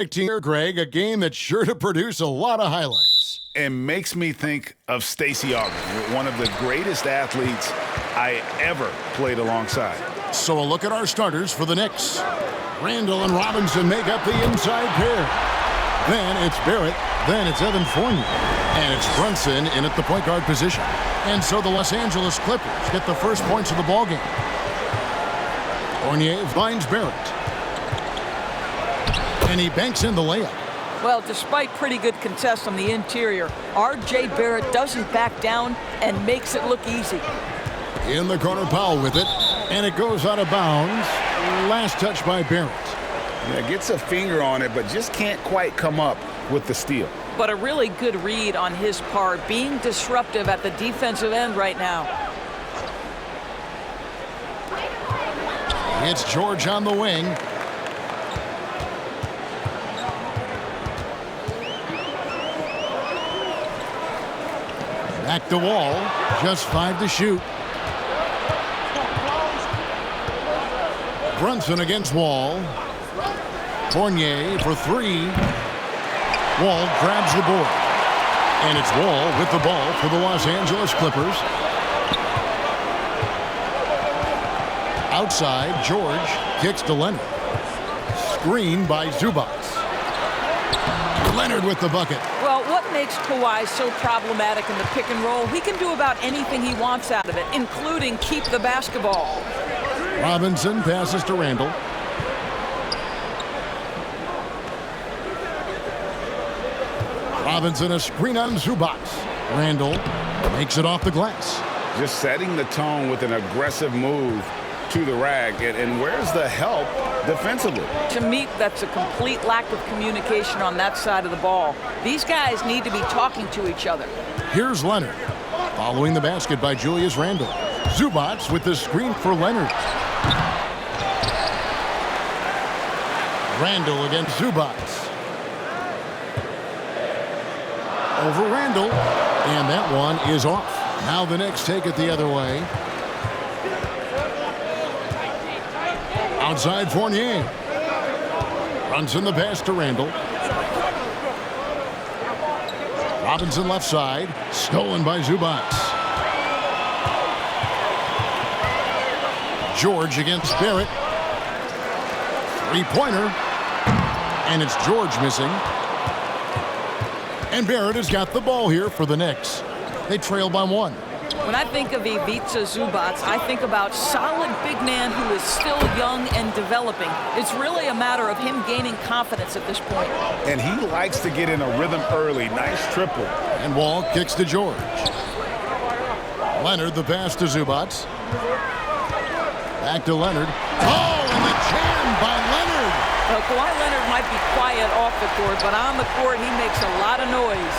Here, Greg, a game that's sure to produce a lot of highlights. It makes me think of Stacey Augmon, one of the greatest athletes I ever played alongside. So a look at our starters for the Knicks. Randall and Robinson make up the inside pair. Then it's Barrett. Then it's Evan Fournier. And it's Brunson in at the point guard position. And so the Los Angeles Clippers get the first points of the ballgame. Fournier finds Barrett. And he banks in the layup. Well, despite pretty good contest on the interior, R.J. Barrett doesn't back down and makes it look easy. In the corner, Powell with it. And it goes out of bounds. Last touch by Barrett. Yeah, gets a finger on it, but just can't quite come up with the steal. But a really good read on his part, being disruptive at the defensive end right now. It's George on the wing. Back to Wall. Just 5 to shoot. Brunson against Wall. Fournier for 3. Wall grabs the board. And it's Wall with the ball for the Los Angeles Clippers. Outside, George kicks to Leonard. Screen by Zubac. Leonard with the bucket. Well, what makes Kawhi so problematic in the pick and roll? He can do about anything he wants out of it, including keep the basketball. Robinson passes to Randall. Robinson a screen on Zubac. Randall makes it off the glass. Just setting the tone with an aggressive move to the rack. And where's the help defensively? To me, that's a complete lack of communication on that side of the ball. These guys need to be talking to each other. Here's Leonard. Following the basket by Julius Randle. Zubac with the screen for Leonard. Randle against Zubac. Over Randle. And that one is off. Now the Knicks take it the other way. Outside Fournier. Runs in the pass to Randle. Robinson left side. Stolen by Zubac. George against Barrett. Three-pointer. And it's George missing. And Barrett has got the ball here for the Knicks. They trail by 1. When I think of Ivica Zubac, I think about solid big man who is still young and developing. It's really a matter of him gaining confidence at this point. And he likes to get in a rhythm early. Nice triple. And Wall kicks to George. Leonard the pass to Zubac. Back to Leonard. Oh, and the jam by Leonard. Well, Kawhi Leonard might be quiet off the court, but on the court he makes a lot of noise.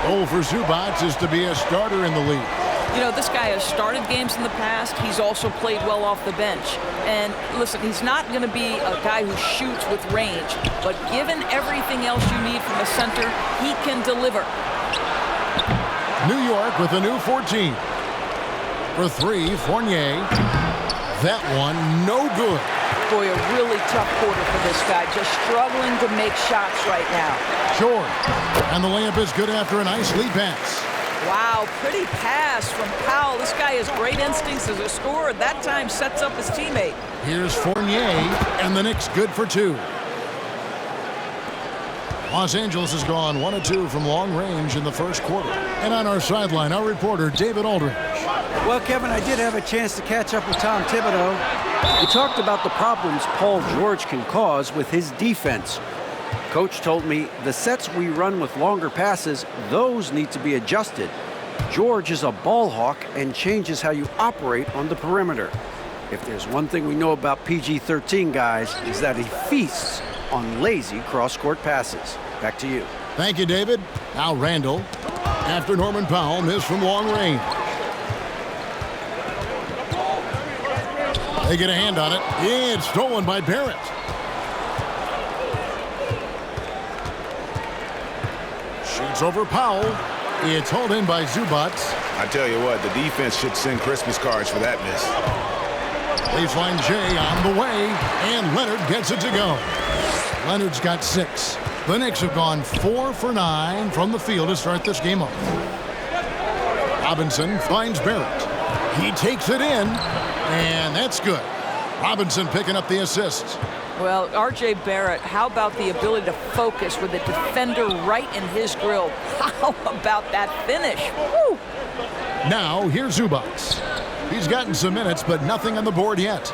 Goal for Zubac is to be a starter in the league. You know, this guy has started games in the past. He's also played well off the bench. And listen, he's not going to be a guy who shoots with range, but given everything else you need from a center, he can deliver. New York with a new 14. For 3, Fournier. That one, no good. Boy, a really tough quarter for this guy. Just struggling to make shots right now. George. And the layup is good after a nice lead pass. Wow, pretty pass from Powell. This guy has great instincts as a scorer. That time sets up his teammate. Here's Fournier, and the Knicks good for 2. Los Angeles has gone 1 of 2 from long range in the first quarter. And on our sideline, our reporter, David Aldridge. Well, Kevin, I did have a chance to catch up with Tom Thibodeau. He talked about the problems Paul George can cause with his defense. Coach told me the sets we run with longer passes, those need to be adjusted. George is a ball hawk and changes how you operate on the perimeter. If there's one thing we know about PG-13 guys, is that he feasts on lazy cross-court passes. Back to you. Thank you, David. Now Randall, after Norman Powell missed from long range. They get a hand on it. It's stolen by Barrett. Shoots over Powell. It's hauled in by Zubac. I tell you what, the defense should send Christmas cards for that miss. Baseline J on the way, and Leonard gets it to go. Leonard's got 6. The Knicks have gone 4 for 9 from the field to start this game off. Robinson finds Barrett. He takes it in, and that's good. Robinson picking up the assist. Well, R.J. Barrett, how about the ability to focus with a defender right in his grill? How about that finish? Woo! Now, here's Zubac. He's gotten some minutes, but nothing on the board yet.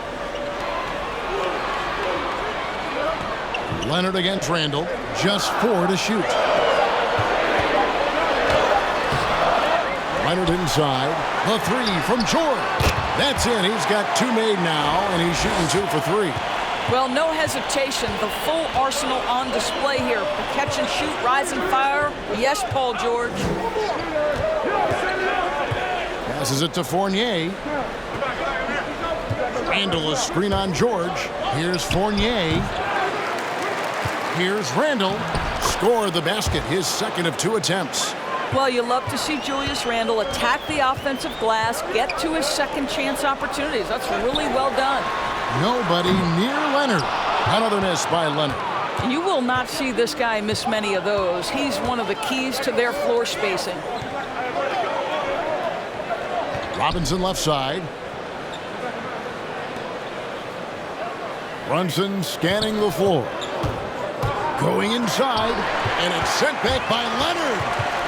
Leonard against Randall. Just 4 to shoot. Leonard inside. The 3 from George. That's in. He's got 2 made now, and he's shooting 2 for 3. Well, no hesitation. The full arsenal on display here. The catch and shoot, rising fire. Yes, Paul George. Passes it to Fournier. Randall, a screen on George. Here's Fournier. Here's Randall. Scored the basket, his second of 2 attempts. Well, you love to see Julius Randle attack the offensive glass, get to his second chance opportunities. That's really well done. Nobody near Leonard. Another miss by Leonard. You will not see this guy miss many of those. He's one of the keys to their floor spacing. Robinson left side. Brunson scanning the floor. Going inside, and it's sent back by Leonard.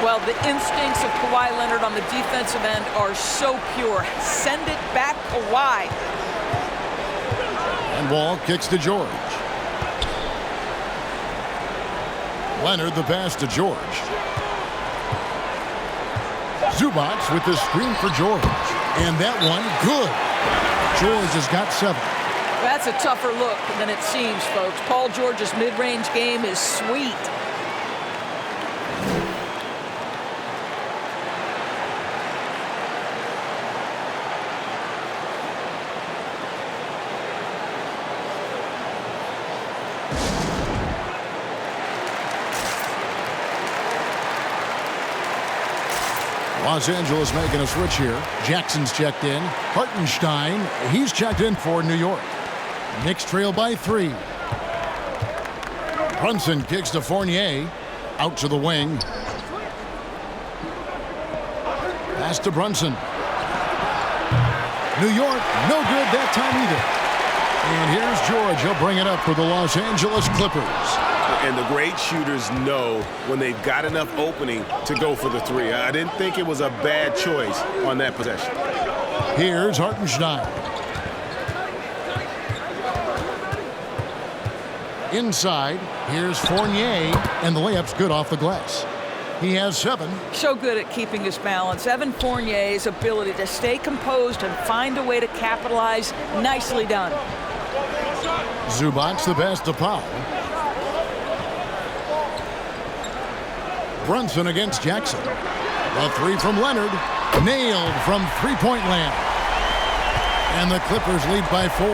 Well, the instincts of Kawhi Leonard on the defensive end are so pure. Send it back Kawhi. And Wall kicks to George. Leonard the pass to George. Zubac with the screen for George. And that one, good. George has got 7. That's a tougher look than it seems, folks. Paul George's mid-range game is sweet. Los Angeles making a switch here. Jackson's checked in. Hartenstein, he's checked in for New York. Knicks trail by 3. Brunson kicks to Fournier. Out to the wing. Pass to Brunson. New York, no good that time either. And here's George. He'll bring it up for the Los Angeles Clippers. And the great shooters know when they've got enough opening to go for the 3. I didn't think it was a bad choice on that possession. Here's Hartenstein. Inside, here's Fournier, and the layup's good off the glass. He has 7. So good at keeping his balance. Evan Fournier's ability to stay composed and find a way to capitalize, nicely done. Zubac the pass to Powell. Brunson against Jackson. The 3 from Leonard. Nailed from three-point land. And the Clippers lead by 4.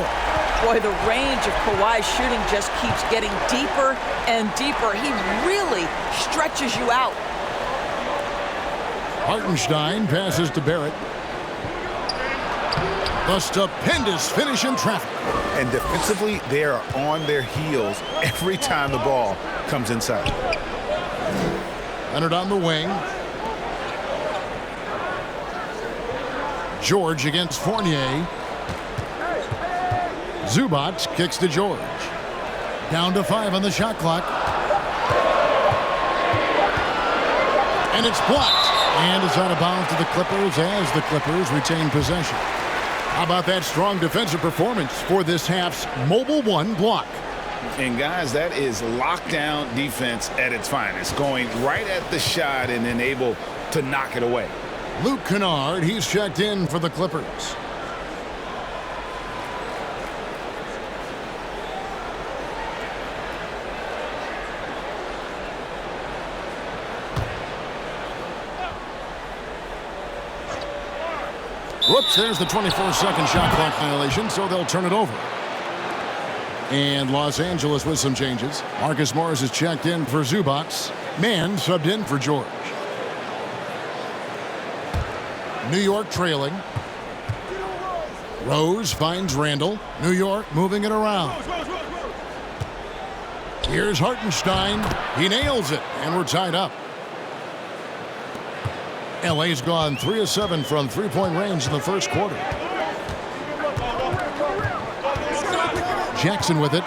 Boy, the range of Kawhi's shooting just keeps getting deeper and deeper. He really stretches you out. Hartenstein passes to Barrett. The stupendous finish in traffic. And defensively, they are on their heels every time the ball comes inside. Leonard on the wing. George against Fournier. Zubac kicks to George. Down to 5 on the shot clock. And it's blocked. And it's out of bounds to the Clippers as the Clippers retain possession. How about that strong defensive performance for this half's Mobile 1 block? And guys, that is lockdown defense at its finest. Going right at the shot and then able to knock it away. Luke Kennard, he's checked in for the Clippers. Whoops, there's the 24-second shot clock violation, so they'll turn it over. And Los Angeles with some changes. Marcus Morris is checked in for Zubac. Mann subbed in for George. New York trailing. Rose finds Randall. New York moving it around. Here's Hartenstein. He nails it, and we're tied up. LA's gone 3 of 7 from three-point range in the first quarter. Jackson with it.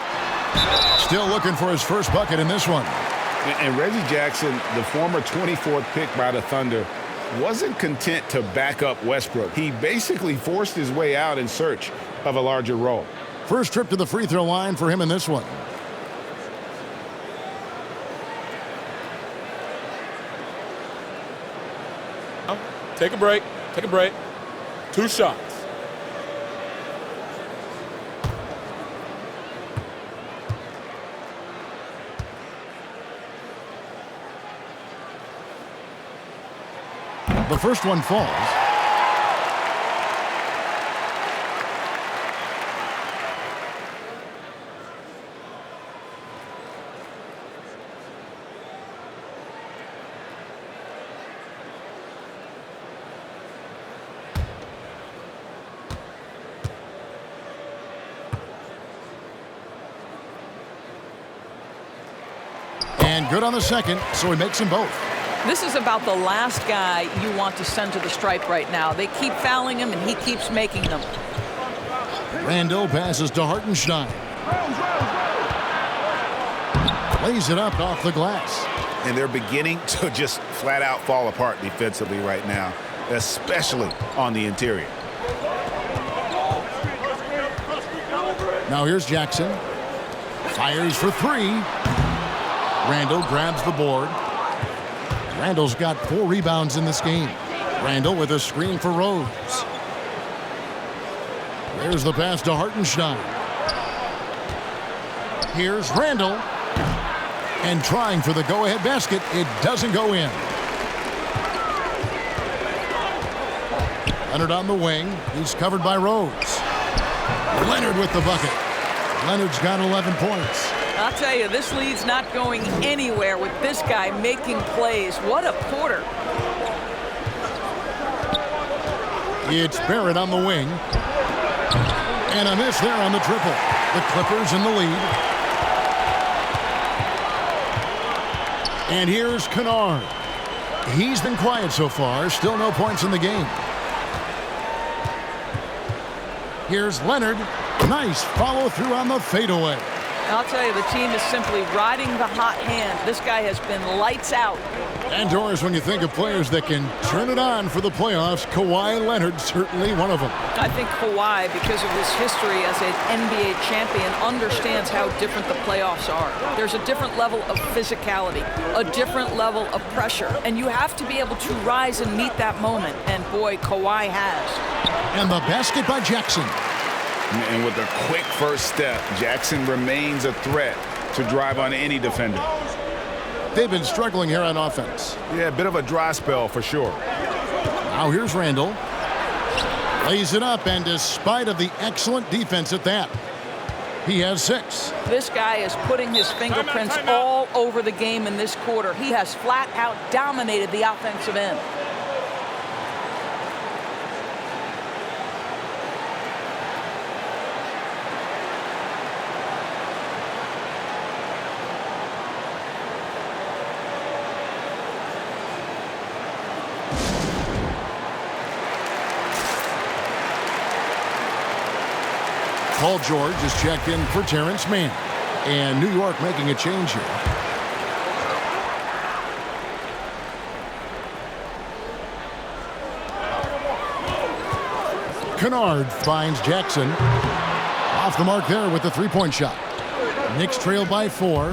Still looking for his first bucket in this one. And Reggie Jackson, the former 24th pick by the Thunder, wasn't content to back up Westbrook. He basically forced his way out in search of a larger role. First trip to the free throw line for him in this one. Take a break. Take a break. 2 shots. The first one falls. And good on the second, so he makes them both. This is about the last guy you want to send to the stripe right now. They keep fouling him, and he keeps making them. Randall passes to Hartenstein. Lays it up off the glass. And they're beginning to just flat out fall apart defensively right now, especially on the interior. Now here's Jackson. Fires for 3. Randall grabs the board. Randall's got 4 rebounds in this game. Randall with a screen for Rose. There's the pass to Hartenstein. Here's Randall. And trying for the go-ahead basket. It doesn't go in. Leonard on the wing. He's covered by Rose. Leonard with the bucket. Leonard's got 11 points. I'll tell you, this lead's not going anywhere with this guy making plays. What a quarter. It's Barrett on the wing. And a miss there on the triple. The Clippers in the lead. And here's Kennard. He's been quiet so far. Still no points in the game. Here's Leonard. Nice follow through on the fadeaway. I'll tell you, the team is simply riding the hot hand. This guy has been lights out. And Doris, when you think of players that can turn it on for the playoffs, Kawhi Leonard certainly one of them. I think Kawhi, because of his history as an NBA champion, understands how different the playoffs are. There's a different level of physicality, a different level of pressure, and you have to be able to rise and meet that moment. And boy, Kawhi has. And the basket by Jackson. And with a quick first step, Jackson remains a threat to drive on any defender. They've been struggling here on offense. Yeah, a bit of a dry spell for sure. Now here's Randall. Lays it up, and despite of the excellent defense at that, he has 6. This guy is putting his fingerprints all over the game in this quarter. He has flat out dominated the offensive end. Paul George is checked in for Terrence Mann. And New York making a change here. Kennard finds Jackson. Off the mark there with the three-point shot. Knicks trail by 4.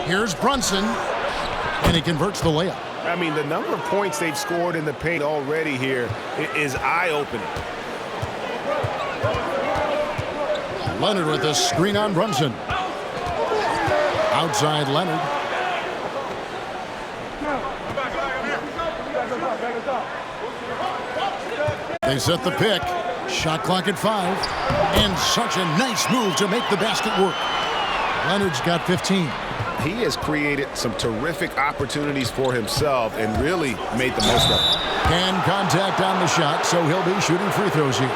Here's Brunson. And he converts the layup. I mean, the number of points they've scored in the paint already here is eye-opening. Leonard with a screen on Brunson. Outside Leonard. They set the pick. Shot clock at 5. And such a nice move to make the basket work. Leonard's got 15. He has created some terrific opportunities for himself and really made the most of it. And contact on the shot, so he'll be shooting free throws here.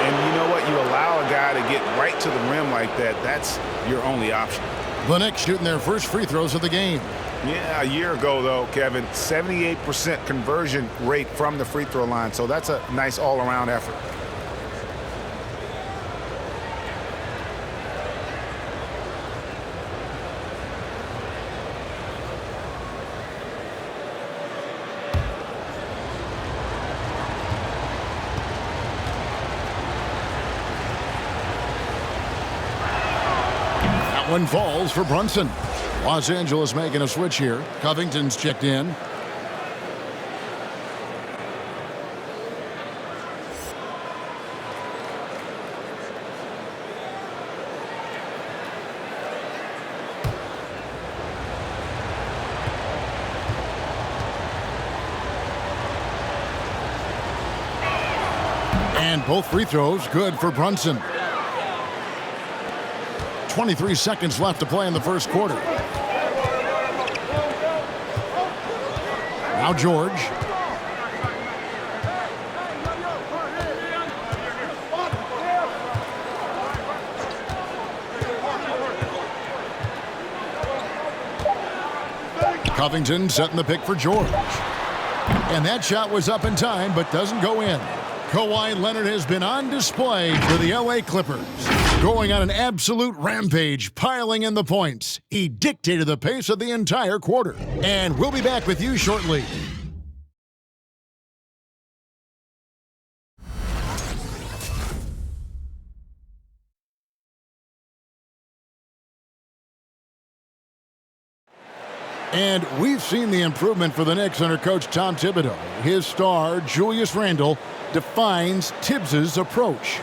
And you know what? You allow a guy to get right to the rim like that, that's your only option. The Knicks shooting their first free throws of the game. Yeah, a year ago, though, Kevin, 78% conversion rate from the free throw line. So that's a nice all-around effort. That one falls for Brunson. Los Angeles making a switch here. Covington's checked in. And both free throws good for Brunson. 23 seconds left to play in the first quarter. Now George. Covington setting the pick for George. And that shot was up in time, but doesn't go in. Kawhi Leonard has been on display for the LA Clippers. Going on an absolute rampage, piling in the points. He dictated the pace of the entire quarter. And we'll be back with you shortly. And we've seen the improvement for the Knicks under coach Tom Thibodeau. His star, Julius Randle, defines Tibbs's approach.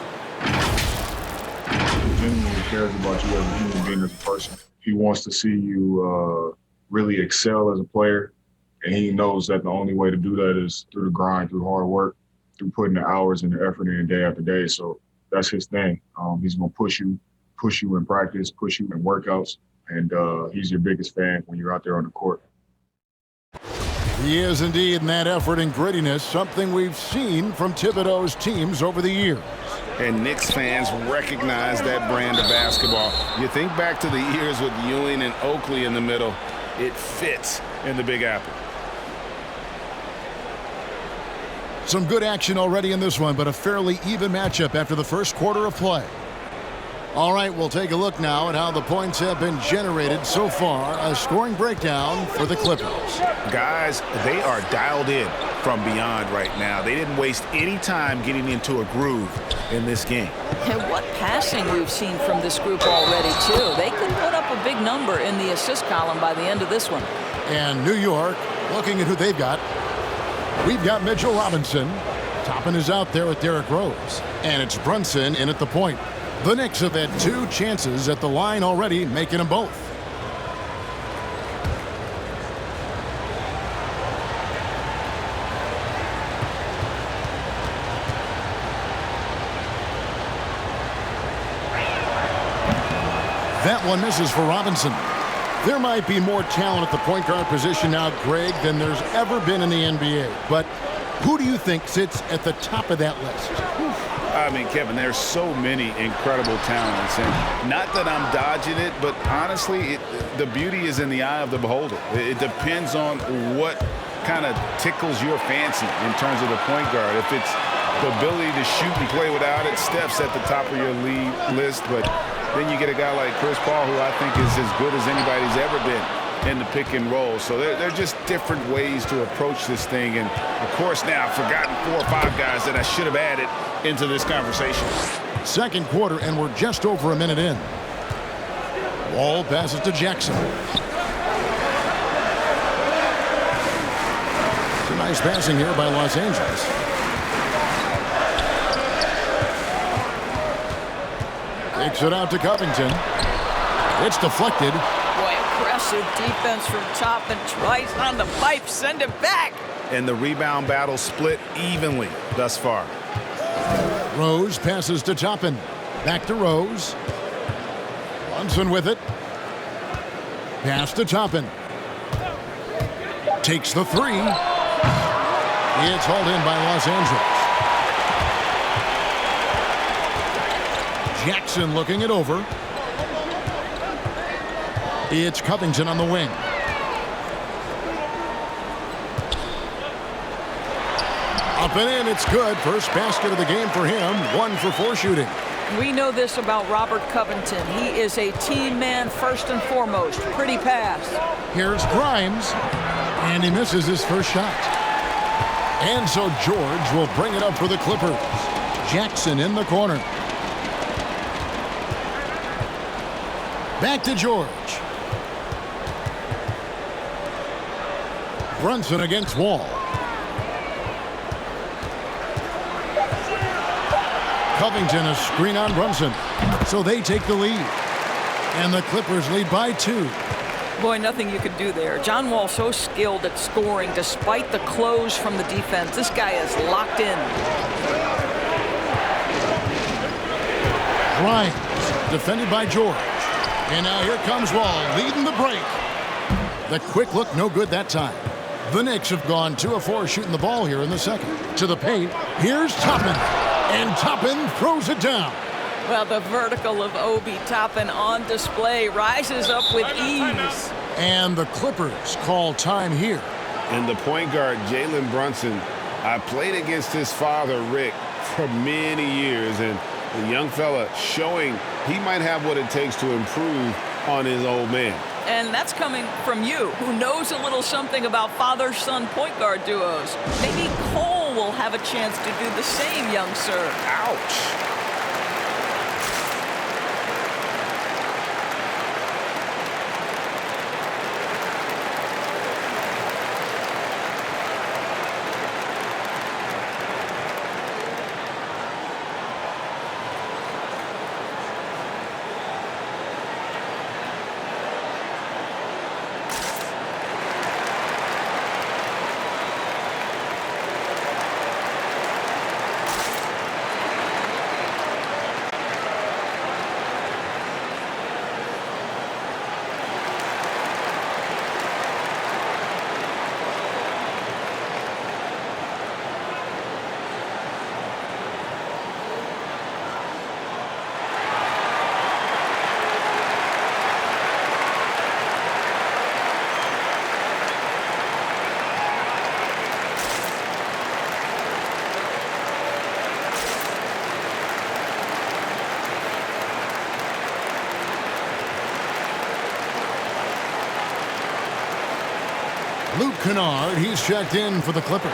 Genuinely cares about you as a human being, as a person. He wants to see you really excel as a player, and he knows that the only way to do that is through the grind, through hard work, through putting the hours and the effort in day after day. So that's his thing. He's going to push you in practice, push you in workouts, and he's your biggest fan when you're out there on the court. He is indeed, in that effort and grittiness, something we've seen from Thibodeau's teams over the years. And Knicks fans recognize that brand of basketball. You think back to the years with Ewing and Oakley in the middle, it fits in the Big Apple. Some good action already in this one, but a fairly even matchup after the first quarter of play. All right, we'll take a look now at how the points have been generated so far. A scoring breakdown for the Clippers. Guys, they are dialed in from beyond right now. They didn't waste any time getting into a groove in this game. And what passing we've seen from this group already, too. They could put up a big number in the assist column by the end of this one. And New York, looking at who they've got. We've got Mitchell Robinson. Toppin is out there with Derrick Rose. And it's Brunson in at the point. The Knicks have had two chances at the line already, making them both. That one misses for Robinson. There might be more talent at the point guard position now, Greg, than there's ever been in the NBA. But who do you think sits at the top of that list? I mean, Kevin, there's so many incredible talents. And not that I'm dodging it, but honestly, the beauty is in the eye of the beholder. It depends on what kind of tickles your fancy in terms of the point guard. If it's the ability to shoot and play without it, Steph's at the top of your league list. But then you get a guy like Chris Paul, who I think is as good as anybody's ever been in the pick and roll. So they're just different ways to approach this thing. And, of course, now I've forgotten 4 or 5 guys that I should have added into this conversation. Second quarter, and we're just over a minute in. Wall passes to Jackson. It's a nice passing here by Los Angeles. Takes it out to Covington. It's deflected. Boy, impressive defense from Toppin. Twice on the pipe, send it back. And the rebound battle split evenly thus far. Rose passes to Toppin. Back to Rose. Brunson with it. Pass to Toppin. Takes the 3. It's hauled in by Los Angeles. Jackson looking it over. It's Covington on the wing. Up and in, it's good. First basket of the game for him. 1 for 4 shooting. We know this about Robert Covington. He is a team man first and foremost. Pretty pass. Here's Grimes, and he misses his first shot. And so George will bring it up for the Clippers. Jackson in the corner. Back to George. Brunson against Wall. Covington a screen on Brunson. So they take the lead. And the Clippers lead by 2. Boy, nothing you could do there. John Wall so skilled at scoring despite the close from the defense. This guy is locked in. Grimes defended by George. And now here comes Wall leading the break. The quick look no good that time. The Knicks have gone 2 of 4 shooting the ball here in the second. To the paint. Here's Toppin. And Toppin throws it down. Well, the vertical of Obi Toppin on display rises up with ease. And the Clippers call time here. And the point guard, Jalen Brunson, I played against his father, Rick, for many years. And the young fella showing he might have what it takes to improve on his old man. And that's coming from you, who knows a little something about father-son point guard duos. Maybe Cole will have a chance to do the same, young sir. Ouch. Luke Kennard, he's checked in for the Clippers.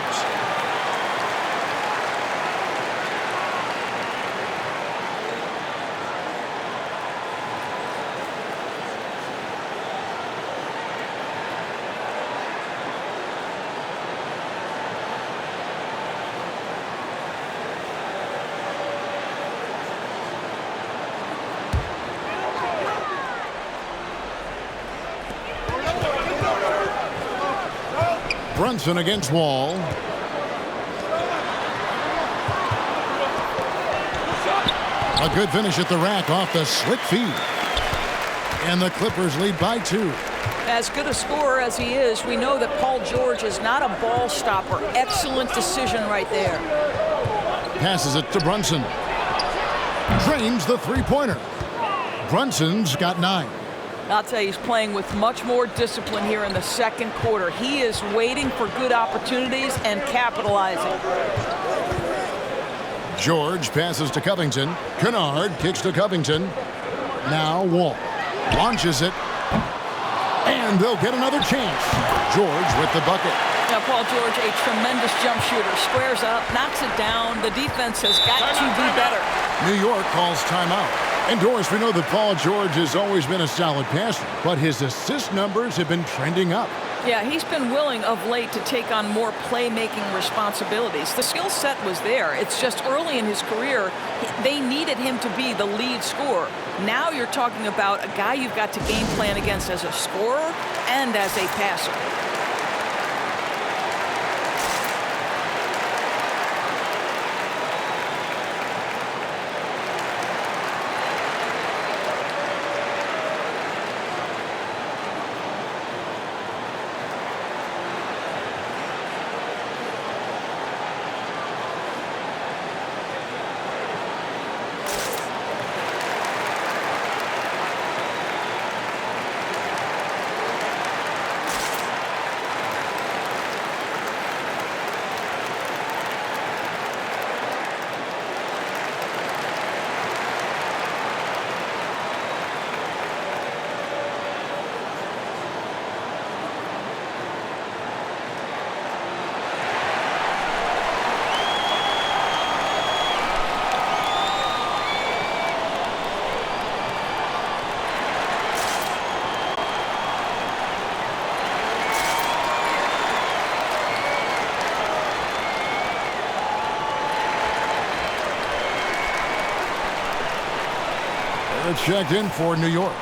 Brunson against Wall. A good finish at the rack off the slick feed. And the Clippers lead by 2. As good a scorer as he is, we know that Paul George is not a ball stopper. Excellent decision right there. Passes it to Brunson. Drains the three-pointer. Brunson's got 9. I'll tell you, he's playing with much more discipline here in the second quarter. He is waiting for good opportunities and capitalizing. George passes to Covington. Kennard kicks to Covington. Now Wall launches it. And they'll get another chance. George with the bucket. Now, Paul George, a tremendous jump shooter. Squares up, knocks it down. The defense has got to be better. New York calls timeout. And Doris, we know that Paul George has always been a solid passer, but his assist numbers have been trending up. Yeah, he's been willing of late to take on more playmaking responsibilities. The skill set was there. It's just early in his career, they needed him to be the lead scorer. Now you're talking about a guy you've got to game plan against as a scorer and as a passer. Barrett checked in for New York.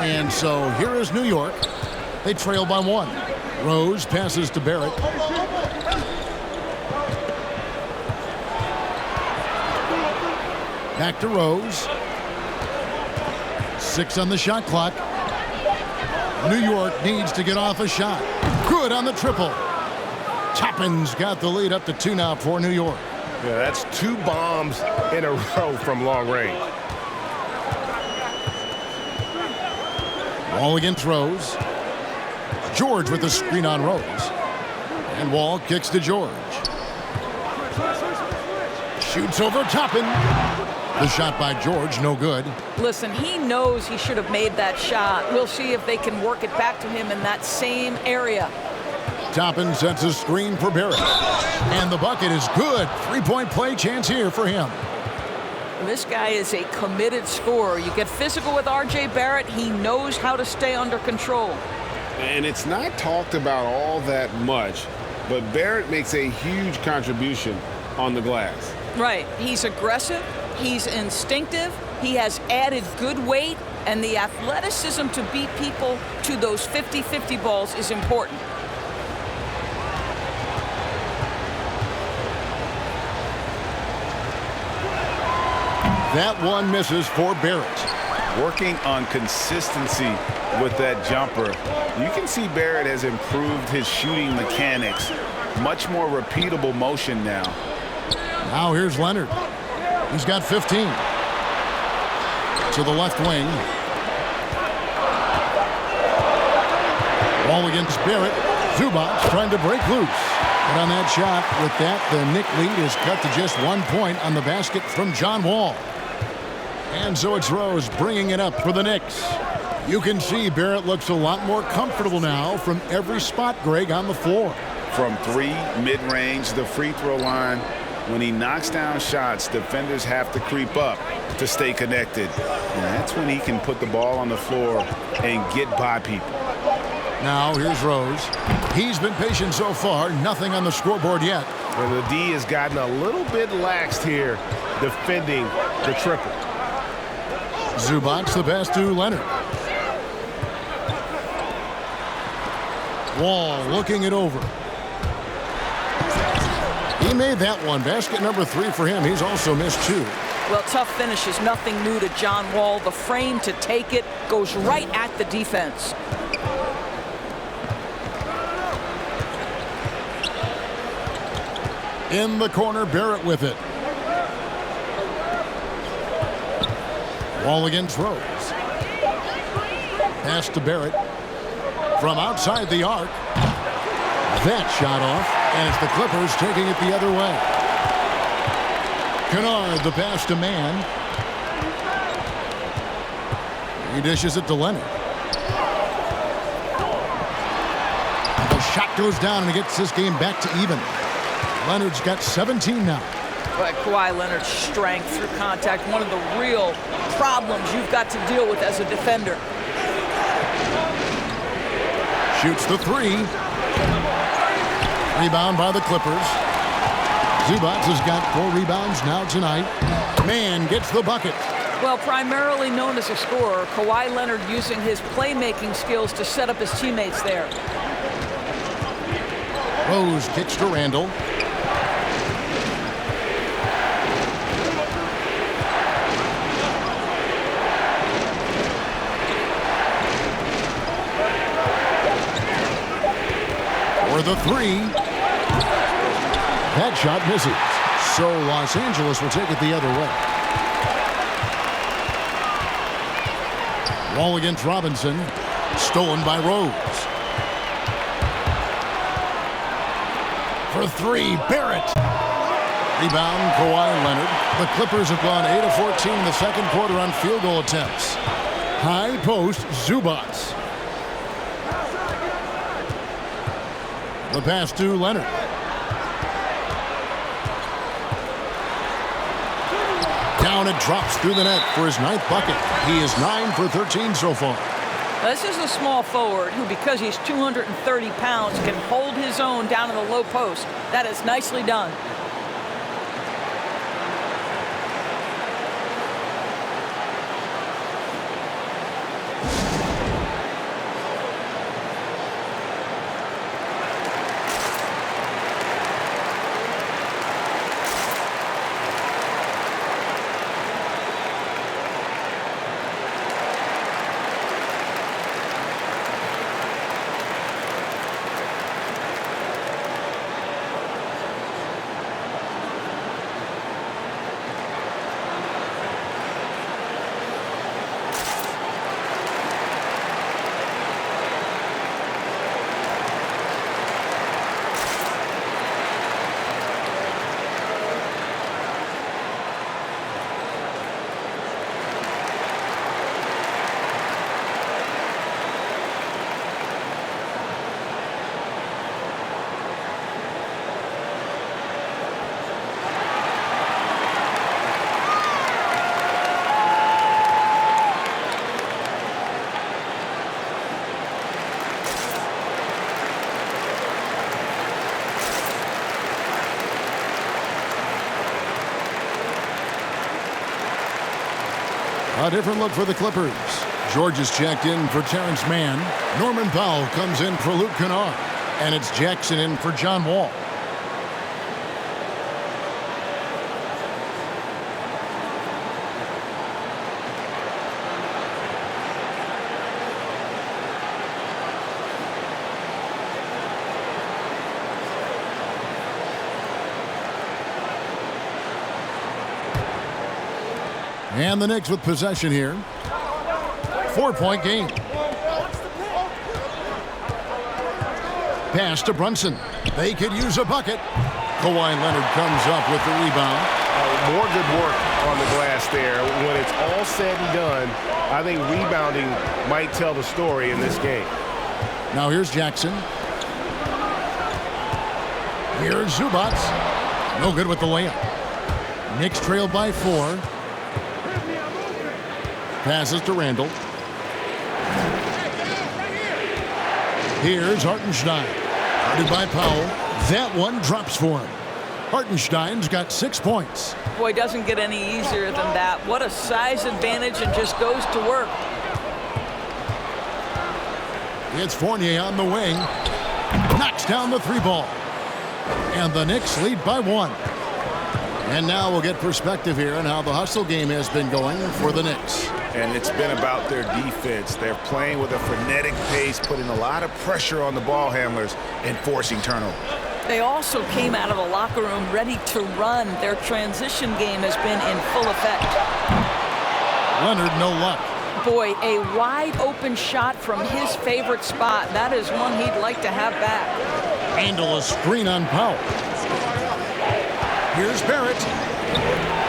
And so here is New York. They trail by 1. Rose passes to Barrett. Back to Rose. 6 on the shot clock. New York needs to get off a shot. Good on the triple. Toppin's got the lead up to 2 now for New York. Yeah, that's 2 bombs in a row from long range. Wall against Rose. George with the screen on Rose. And Wall kicks to George. Shoots over Toppin. The shot by George, no good. Listen, he knows he should have made that shot. We'll see if they can work it back to him in that same area. Toppin sets a screen for Barrett. And the bucket is good. 3-point play chance here for him. This guy is a committed scorer. You get physical with R.J. Barrett. He knows how to stay under control. And it's not talked about all that much, but Barrett makes a huge contribution on the glass. Right. He's aggressive. He's instinctive. He has added good weight. And the athleticism to beat people to those 50-50 balls is important. That one misses for Barrett. Working on consistency with that jumper. You can see Barrett has improved his shooting mechanics. Much more repeatable motion now. Now here's Leonard. He's got 15. To the left wing. Ball against Barrett. Zubac trying to break loose. But on that shot, with that, the Knick lead is cut to just 1 point on the basket from John Wall. And so it's Rose bringing it up for the Knicks. You can see Barrett looks a lot more comfortable now from every spot, Greg, on the floor. From 3, mid-range, the free throw line. When he knocks down shots, defenders have to creep up to stay connected. And that's when he can put the ball on the floor and get by people. Now here's Rose. He's been patient so far. Nothing on the scoreboard yet. And the D has gotten a little bit laxed here defending the triple. Zubac the pass to Leonard. Wall looking it over. He made that one. Basket number 3 for him. He's also missed 2. Well, tough finish is nothing new to John Wall. The frame to take it goes right at the defense. In the corner, Barrett with it. Wall against Rose. Pass to Barrett. From outside the arc. That shot off, and it's the Clippers taking it the other way. Kennard, the pass to Mann. He dishes it to Leonard. The shot goes down, and it gets this game back to even. Leonard's got 17 now. But Kawhi Leonard's strength through contact, one of the real problems you've got to deal with as a defender. Shoots the 3. Rebound by the Clippers. Zubac has got 4 rebounds now tonight. Mann gets the bucket. Well, primarily known as a scorer, Kawhi Leonard using his playmaking skills to set up his teammates there. Rose kicks to Randall. For the 3. That shot misses. So Los Angeles will take it the other way. Wall against Robinson. Stolen by Rose. For 3, Barrett. Rebound, Kawhi Leonard. The Clippers have gone 8 of 14 in the second quarter on field goal attempts. High post, Zubac. The pass to Leonard. Down it drops through the net for his 9th bucket. He is 9 for 13 so far. This is a small forward who, because he's 230 pounds, can hold his own down in the low post. That is nicely done. A different look for the Clippers. George is checked in for Terrence Mann. Norman Powell comes in for Luke Kennard. And it's Jackson in for John Wall. And the Knicks with possession here. 4-point game. Pass to Brunson. They could use a bucket. Kawhi Leonard comes up with the rebound. More good work on the glass there. When it's all said and done, I think rebounding might tell the story in this game. Now here's Jackson. Here's Zubac. No good with the layup. Knicks trail by 4. Passes to Randall. Here's Hartenstein. Guarded by Powell. That one drops for him. Hartenstein's got 6 points. Boy, doesn't get any easier than that. What a size advantage, and just goes to work. It's Fournier on the wing. Knocks down the 3-ball. And the Knicks lead by 1. And now we'll get perspective here on how the hustle game has been going for the Knicks. And it's been about their defense. They're playing with a frenetic pace, putting a lot of pressure on the ball handlers and forcing turnovers. They also came out of the locker room ready to run. Their transition game has been in full effect. Leonard, no luck. Boy, a wide open shot from his favorite spot. That is one he'd like to have back. Handle a screen on Powell. Here's Barrett.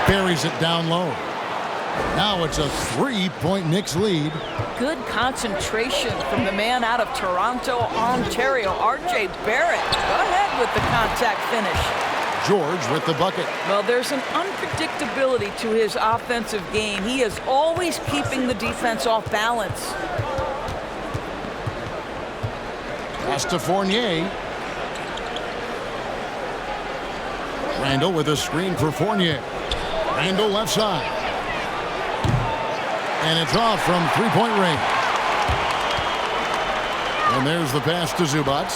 Buries it down low. Now it's a 3-point Knicks lead. Good concentration from the man out of Toronto, Ontario, R.J. Barrett. Go ahead with the contact finish. George with the bucket. Well, there's an unpredictability to his offensive game. He is always keeping the defense off balance. Pass to Fournier. Randall with a screen for Fournier. Randall left side. And it's off from 3-point range. And there's the pass to Zubac.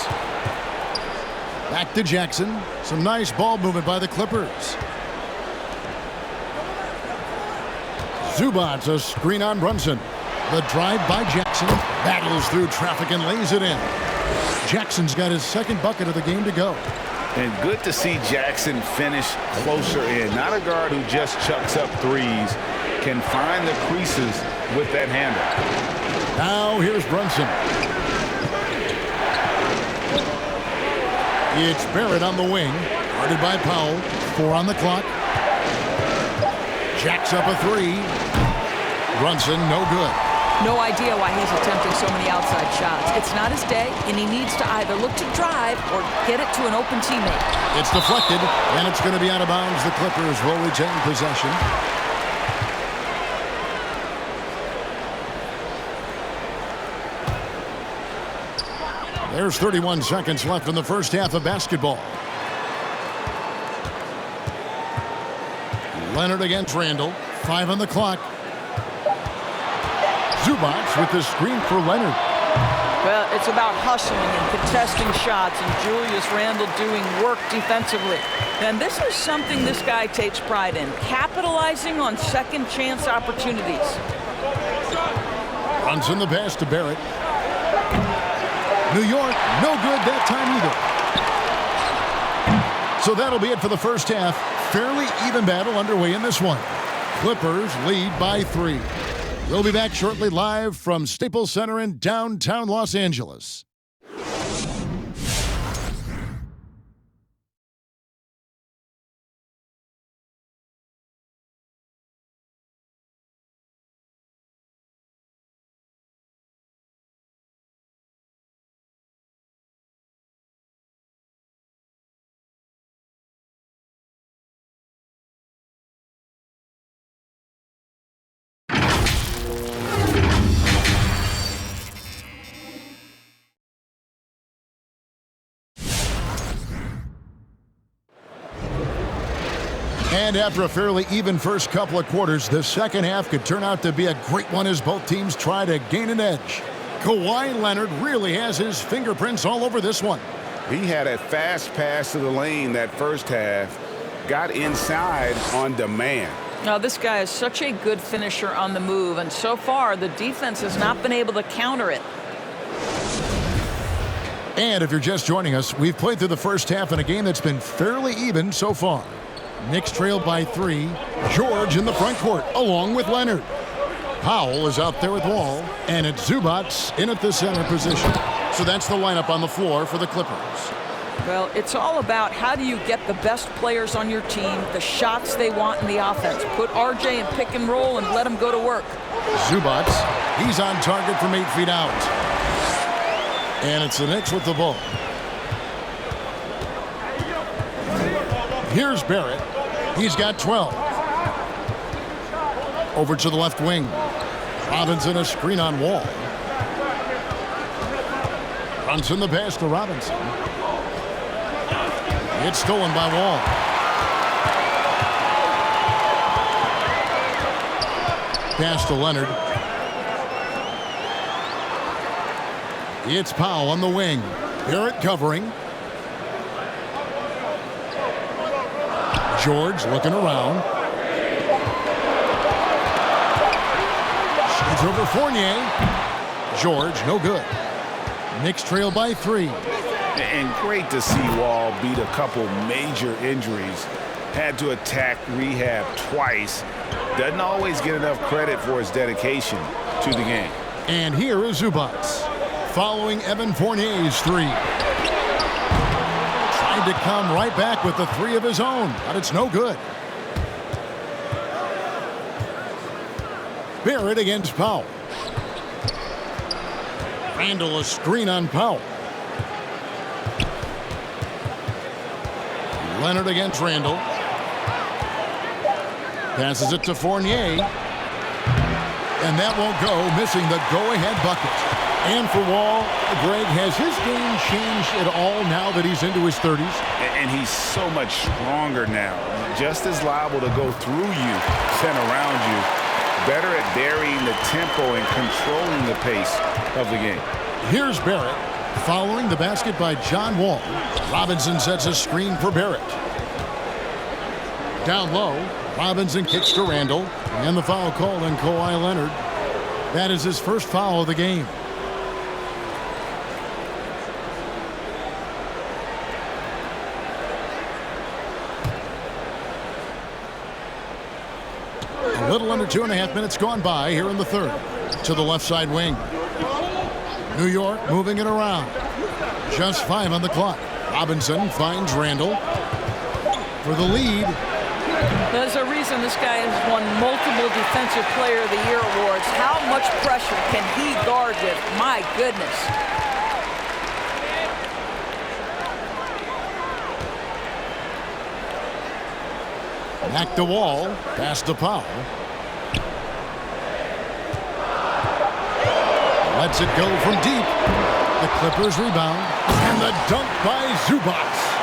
Back to Jackson. Some nice ball movement by the Clippers. Zubac, a screen on Brunson. The drive by Jackson. Battles through traffic and lays it in. Jackson's got his 2nd bucket of the game to go. And good to see Jackson finish closer in. Not a guard who just chucks up threes. Can find the creases with that handle. Now here's Brunson. It's Barrett on the wing. Guarded by Powell. 4 on the clock. Jacks up a 3. Brunson, no good. No idea why he's attempting so many outside shots. It's not his day, and he needs to either look to drive or get it to an open teammate. It's deflected, and it's going to be out of bounds. The Clippers will retain possession. There's 31 seconds left in the first half of basketball. Leonard against Randall. 5 on the clock. Zubac with the screen for Leonard. Well, it's about hustling and contesting shots, and Julius Randle doing work defensively. And this is something this guy takes pride in, capitalizing on second chance opportunities. Brunson the pass to Barrett. New York, no good that time either. So that'll be it for the first half. Fairly even battle underway in this one. Clippers lead by 3. We'll be back shortly live from Staples Center in downtown Los Angeles. And after a fairly even first couple of quarters, the second half could turn out to be a great one as both teams try to gain an edge. Kawhi Leonard really has his fingerprints all over this one. He had a fast pass to the lane that first half, got inside on demand. Now, this guy is such a good finisher on the move, and so far the defense has not been able to counter it. And if you're just joining us, we've played through the first half in a game that's been fairly even so far. Knicks trailed by 3. George in the front court, along with Leonard. Powell is out there with Wall, and it's Zubac in at the center position. So that's the lineup on the floor for the Clippers. Well, it's all about how do you get the best players on your team, the shots they want in the offense. Put RJ in pick and roll and let him go to work. Zubac, he's on target from 8 feet out. And it's the Knicks with the ball. Here's Barrett. He's got 12. Over to the left wing. Robinson a screen on Wall. Brunson the pass to Robinson. It's stolen by Wall. Pass to Leonard. It's Powell on the wing. Barrett covering. George looking around. Shoots over Fournier. George, no good. Knicks trail by 3. And great to see Wall beat a couple major injuries. Had to attack rehab twice. Doesn't always get enough credit for his dedication to the game. And here is Zubac, following Evan Fournier's 3. Tried to come right back with the 3 of his own, but it's no good. Barrett against Powell. Randall a screen on Powell. Leonard against Randall. Passes it to Fournier. And that won't go, missing the go-ahead bucket. And for Wall, Greg, has his game changed at all now that he's into his 30s? And he's so much stronger now. Just as liable to go through you, send around you. Better at varying the tempo and controlling the pace of the game. Here's Barrett, following the basket by John Wall. Robinson sets a screen for Barrett. Down low, Robinson kicks to Randall, and the foul called on Kawhi Leonard. That is his first foul of the game. A little under 2.5 minutes gone by here in the third. To the left side wing. New York moving it around. Just 5 on the clock. Robinson finds Randall for the lead. There's a reason this guy has won multiple Defensive Player of the Year awards. How much pressure can he guard with? My goodness. Back to Wall. Pass to Powell. Lets it go from deep. The Clippers rebound. And the dunk by Zubac.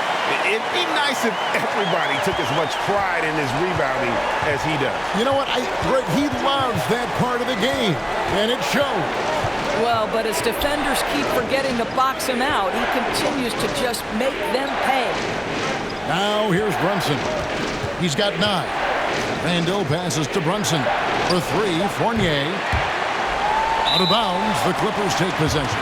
It'd be nice if everybody took as much pride in his rebounding as he does. You know what? He loves that part of the game, and it shows. Well, but as defenders keep forgetting to box him out, he continues to just make them pay. Now here's Brunson. He's got 9. Randall passes to Brunson. For 3, Fournier. Out of bounds, the Clippers take possession.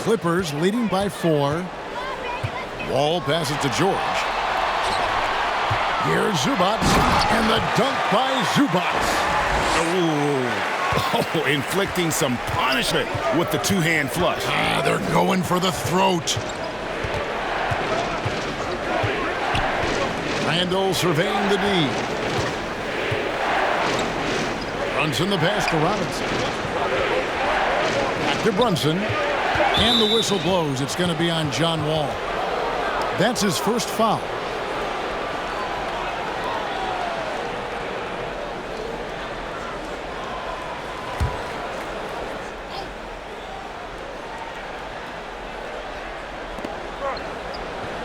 Clippers leading by 4. Wall passes to George. Here's Zubac, and the dunk by Zubac. Oh, inflicting some punishment with the two-hand flush. They're going for the throat. Randall surveying the D. Brunson the pass to Robinson. Back to Brunson. And the whistle blows. It's going to be on John Wall. That's his first foul.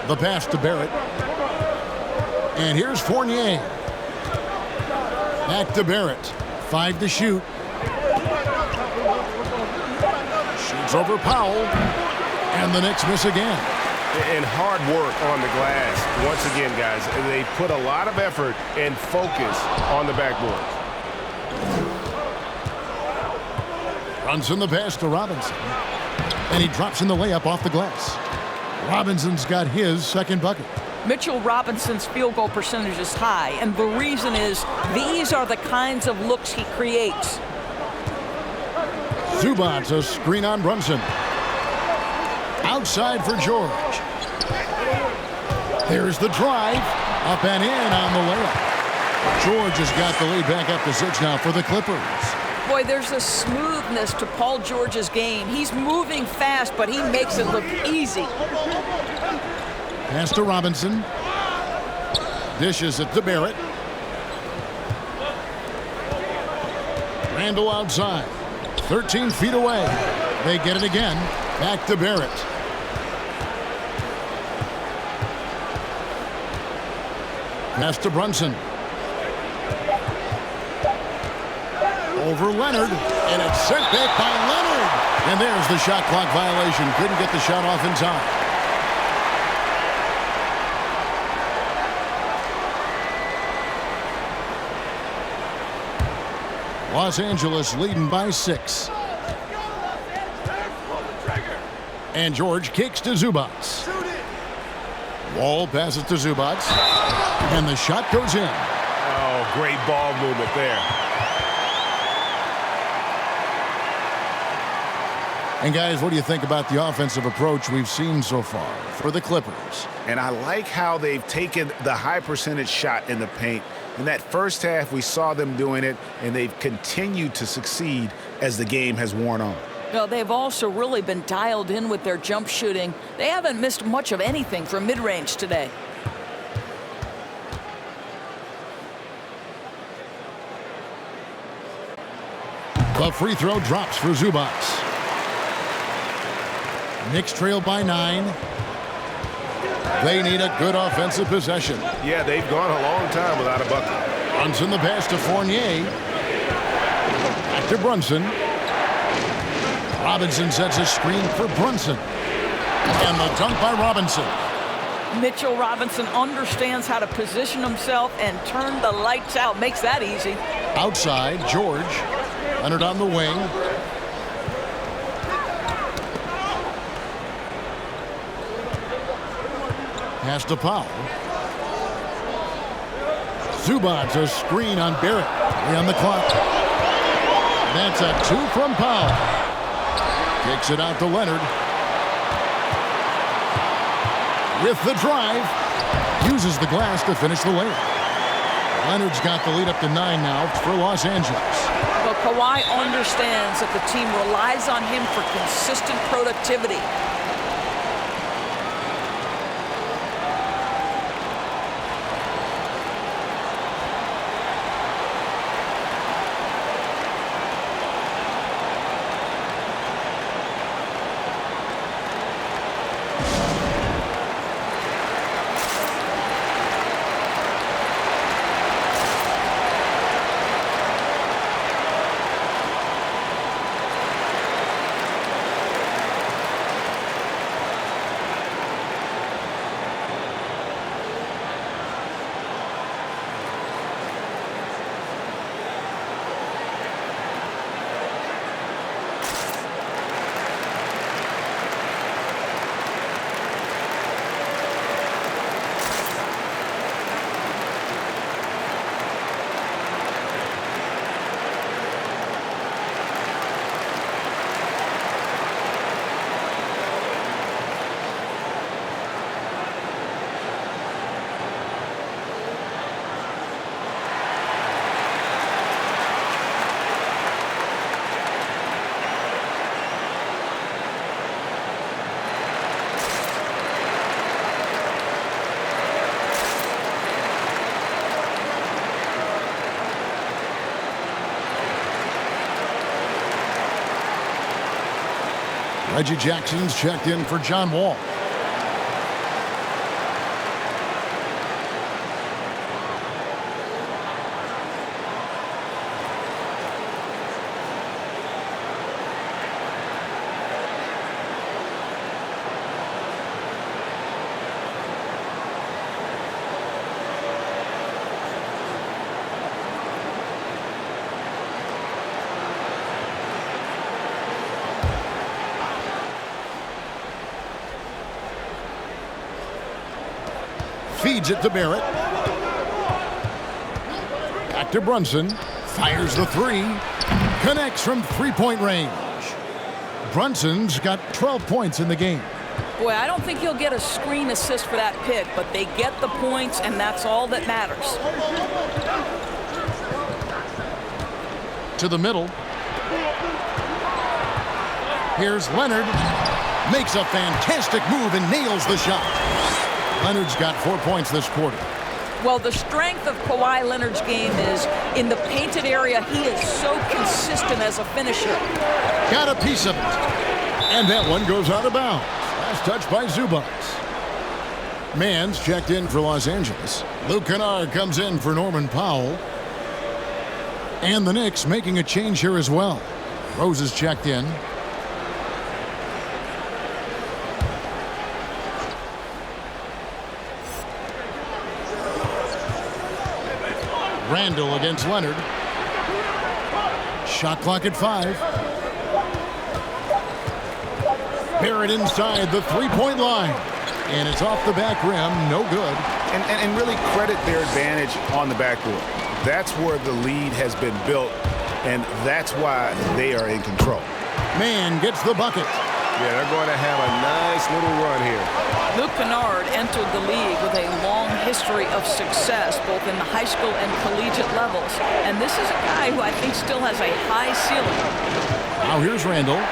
The pass to Barrett. And here's Fournier. Back to Barrett. 5 to shoot. Shoots over Powell. And the Knicks miss again. And hard work on the glass. Once again, guys, they put a lot of effort and focus on the backboard. Runs in the pass to Robinson. And he drops in the layup off the glass. Robinson's got his second bucket. Mitchell Robinson's field goal percentage is high, and the reason is these are the kinds of looks he creates. Zubac, a screen on Brunson. Outside for George. There's the drive. Up and in on the layup. George has got the lead back up to 6 now for the Clippers. Boy, there's a smoothness to Paul George's game. He's moving fast, but he makes it look easy. Pass to Robinson. Dishes it to Barrett. Randall outside. 13 feet away. They get it again. Back to Barrett. Pass to Brunson. Over Leonard, and it's sent back by Leonard. And there's the shot clock violation. Couldn't get the shot off in time. Los Angeles leading by 6. And George kicks to Zubac. Wall passes to Zubac. And the shot goes in. Oh, great ball movement there. And guys, what do you think about the offensive approach we've seen so far for the Clippers? And I like how they've taken the high percentage shot in the paint. In that first half, we saw them doing it, and they've continued to succeed as the game has worn on. Well, they've also really been dialed in with their jump shooting. They haven't missed much of anything from mid-range today. The free throw drops for Zubac. Knicks trail by 9. They need a good offensive possession. Yeah, they've gone a long time without a bucket. Runs in the pass to Fournier. Back to Brunson. Robinson sets a screen for Brunson. And the dunk by Robinson. Mitchell Robinson understands how to position himself and turn the lights out. Makes that easy. Outside, George. Leonard on the wing. Pass to Powell. Zubac, a screen on Barrett. 3 on the clock. That's a 2 from Powell. Takes it out to Leonard. With the drive. Uses the glass to finish the layup. Leonard's got the lead up to 9 now for Los Angeles. Well, Kawhi understands that the team relies on him for consistent productivity. Reggie Jackson's checked in for John Wall. Feeds it to Barrett. Back to Brunson. Fires the three. Connects from three-point range. Brunson's got 12 points in the game. Boy, I don't think he'll get a screen assist for that pick, but they get the points, and that's all that matters. To the middle. Here's Leonard. Makes a fantastic move and nails the shot. Leonard's got 4 points this quarter. Well, the strength of Kawhi Leonard's game is in the painted area. He is so consistent as a finisher. Got a piece of it. And that one goes out of bounds. Last touch by Zubac. Mann's checked in for Los Angeles. Luke Kennard comes in for Norman Powell. And the Knicks making a change here as well. Rose is checked in. Randall against Leonard. Shot clock at 5. Barrett inside the three-point line. And it's off the back rim. No good. And really credit their advantage on the backboard. That's where the lead has been built, and that's why they are in control. Mann gets the bucket. Yeah, they're going to have a nice little run here. Luke Kennard entered the league with a long history of success, both in the high school and collegiate levels. And this is a guy who I think still has a high ceiling. Now here's Randall.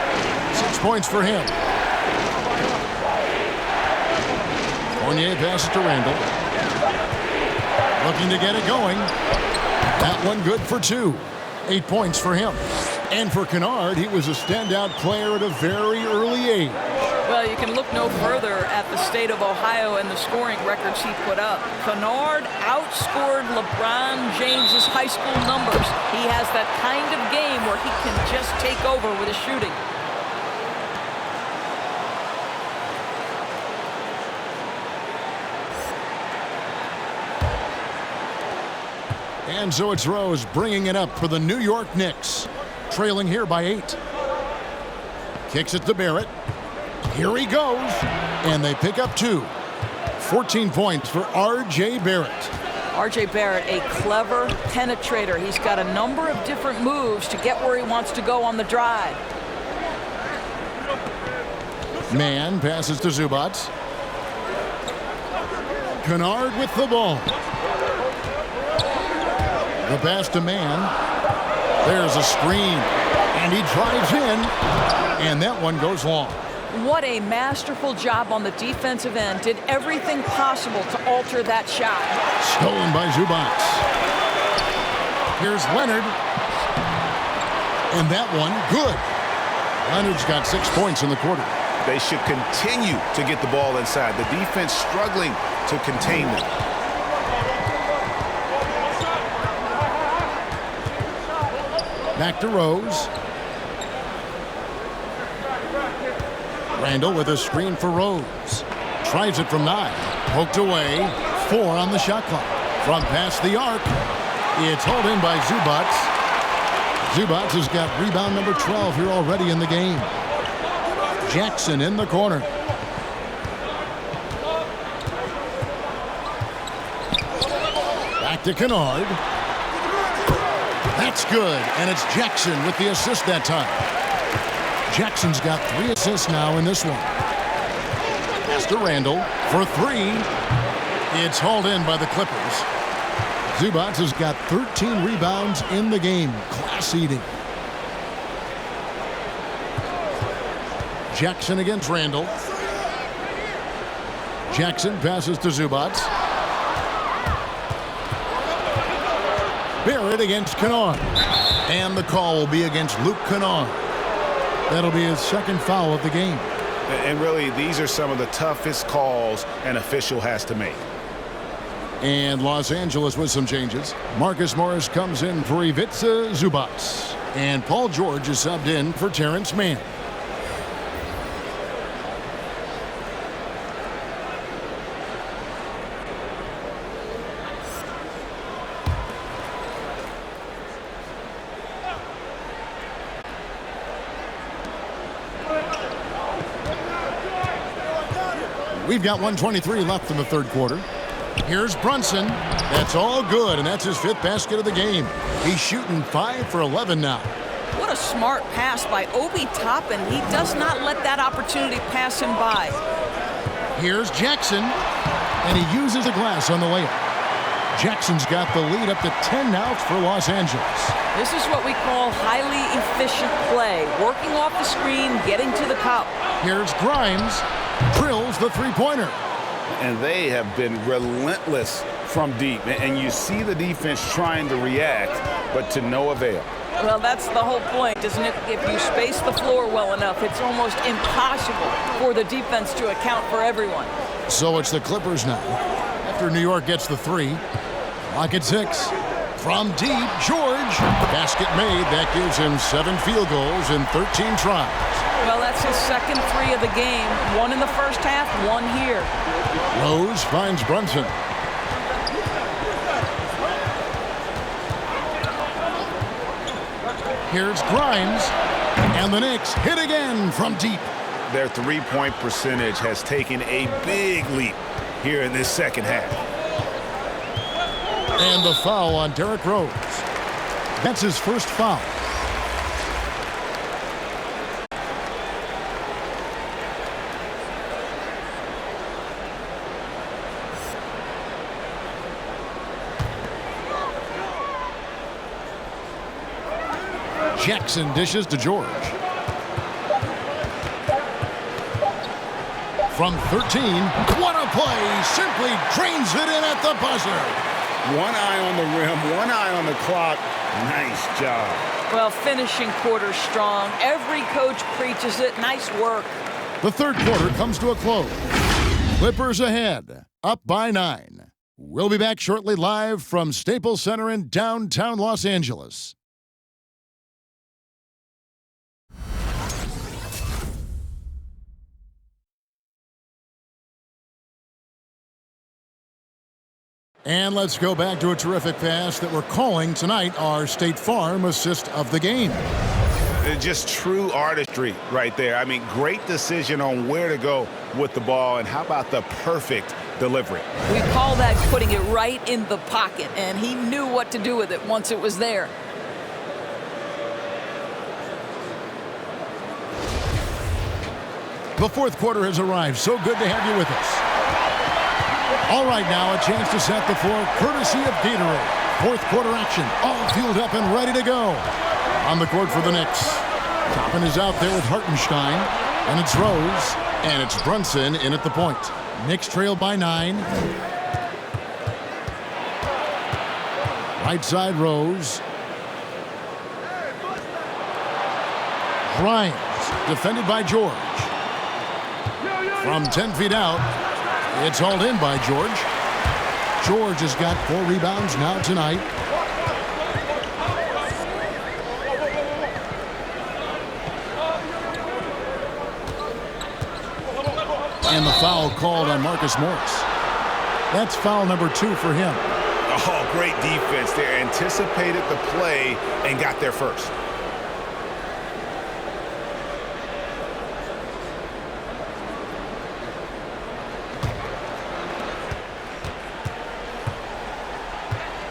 6 points for him. Fournier passes to Randall. Looking to get it going. That one good for 2. 8 points for him. And for Kennard, he was a standout player at a very early age. Well, you can look no further at the state of Ohio and the scoring records he put up. Kennard outscored LeBron James's high school numbers. He has that kind of game where he can just take over with his shooting. And so it's Rose bringing it up for the New York Knicks. Trailing here by 8. Kicks it to Barrett. Here he goes. And they pick up 2. 14 points for R.J. Barrett. R.J. Barrett, a clever penetrator. He's got a number of different moves to get where he wants to go on the drive. Man passes to Zubac. Kennard with the ball. The pass to Man. There's a screen. And he drives in. And that one goes long. What a masterful job on the defensive end. Did everything possible to alter that shot. Stolen by Zubac. Here's Leonard. And that one, good. Leonard's got 6 points in the quarter. They should continue to get the ball inside. The defense struggling to contain them. Back to Rose. Randall with a screen for Rose. Tries it from 9. Poked away. 4 on the shot clock. From past the arc. It's hauled in by Zubac. Zubac has got rebound number 12 here already in the game. Jackson in the corner. Back to Kennard. That's good, and it's Jackson with the assist that time. Jackson's got 3 assists now in this one. Pass to Randall for 3. It's hauled in by the Clippers. Zubac has got 13 rebounds in the game. Class eating. Jackson against Randall. Jackson passes to Zubac. Barrett against Kennard. And the call will be against Luke Kennard. That'll be his second foul of the game. And really, these are some of the toughest calls an official has to make. And Los Angeles with some changes. Marcus Morris comes in for Ivica Zubac. And Paul George is subbed in for Terrence Mann. We've got 1:23 left in the third quarter. Here's Brunson. That's all good, and that's his 5th basket of the game. He's shooting 5 for 11 now. What a smart pass by Obi Toppin. He does not let that opportunity pass him by. Here's Jackson, and he uses the glass on the layup. Jackson's got the lead up to 10 now for Los Angeles. This is what we call highly efficient play. Working off the screen, getting to the cup. Here's Grimes. Drills the three-pointer. And they have been relentless from deep. And you see the defense trying to react, but to no avail. Well, that's the whole point, isn't it? If you space the floor well enough, it's almost impossible for the defense to account for everyone. So it's the Clippers now. After New York gets the 3. Clock at 6. From deep, George. Basket made. That gives him 7 field goals in 13 tries. Well, that's his second 3 of the game. 1 in the first half, 1 here. Rose finds Brunson. Here's Grimes. And the Knicks hit again from deep. Their three-point percentage has taken a big leap here in this second half. And the foul on Derrick Rose. That's his first foul. Jackson dishes to George. From 13, what a play! Simply drains it in at the buzzer. One eye on the rim, one eye on the clock. Nice job. Well, finishing quarter strong. Every coach preaches it. Nice work. The third quarter comes to a close. Clippers ahead, up by 9. We'll be back shortly live from Staples Center in downtown Los Angeles. And let's go back to a terrific pass that we're calling tonight our State Farm assist of the game. Just true artistry right there. I mean, great decision on where to go with the ball, and how about the perfect delivery? We call that putting it right in the pocket, and he knew what to do with it once it was there. The fourth quarter has arrived. So good to have you with us. All right, now a chance to set the floor courtesy of Gatorade. Fourth quarter action, all fueled up and ready to go. On the court for the Knicks. Toppin is out there with Hartenstein. And it's Rose. And it's Brunson in at the point. Knicks trail by 9. Right side, Rose. Bryant, defended by George. From 10 feet out, it's hauled in by George. George has got 4 rebounds now tonight. And the foul called on Marcus Morris. That's foul number 2 for him. Oh, great defense there. Anticipated the play and got there first.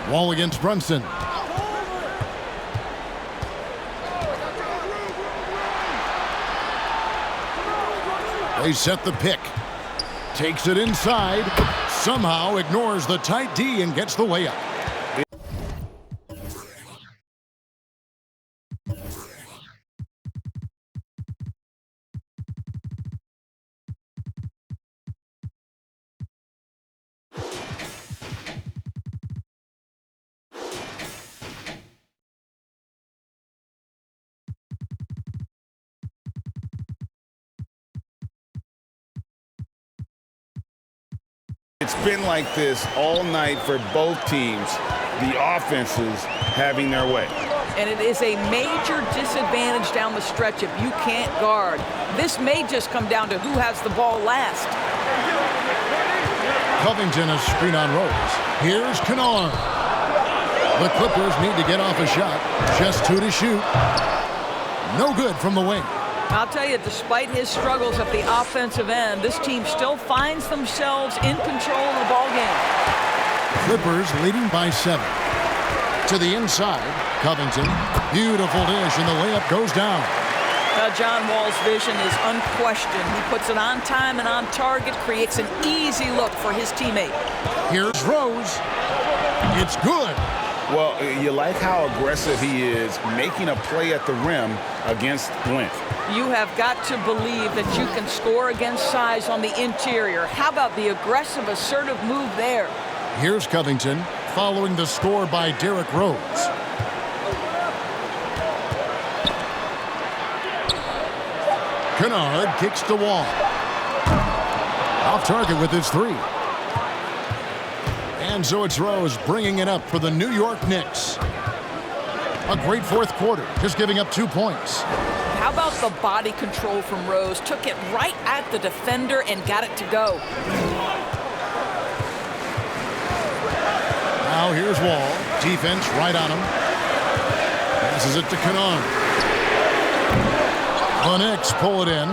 Wall against Brunson. They set the pick. Takes it inside. Somehow ignores the tight D and gets the layup. It's been like this all night for both teams, the offenses having their way. And it is a major disadvantage down the stretch if you can't guard. This may just come down to who has the ball last. Covington a screen on Rose. Here's Kennard. The Clippers need to get off a shot. Just 2 to shoot. No good from the wing. I'll tell you, despite his struggles at the offensive end, this team still finds themselves in control of the ball game. Clippers leading by 7. To the inside, Covington. Beautiful dish, and the layup goes down. John Wall's vision is unquestioned. He puts it on time and on target, creates an easy look for his teammate. Here's Rose. It's good. Well, you like how aggressive he is making a play at the rim against length. You have got to believe that you can score against size on the interior. How about the aggressive, assertive move there? Here's Covington following the score by Derrick Rose. Kennard kicks to Wall. Off target with his 3. And so it's Rose bringing it up for the New York Knicks. A great fourth quarter, just giving up 2 points. How about the body control from Rose? Took it right at the defender and got it to go. Now here's Wall. Defense right on him. Passes it to Kennard. The Knicks pull it in.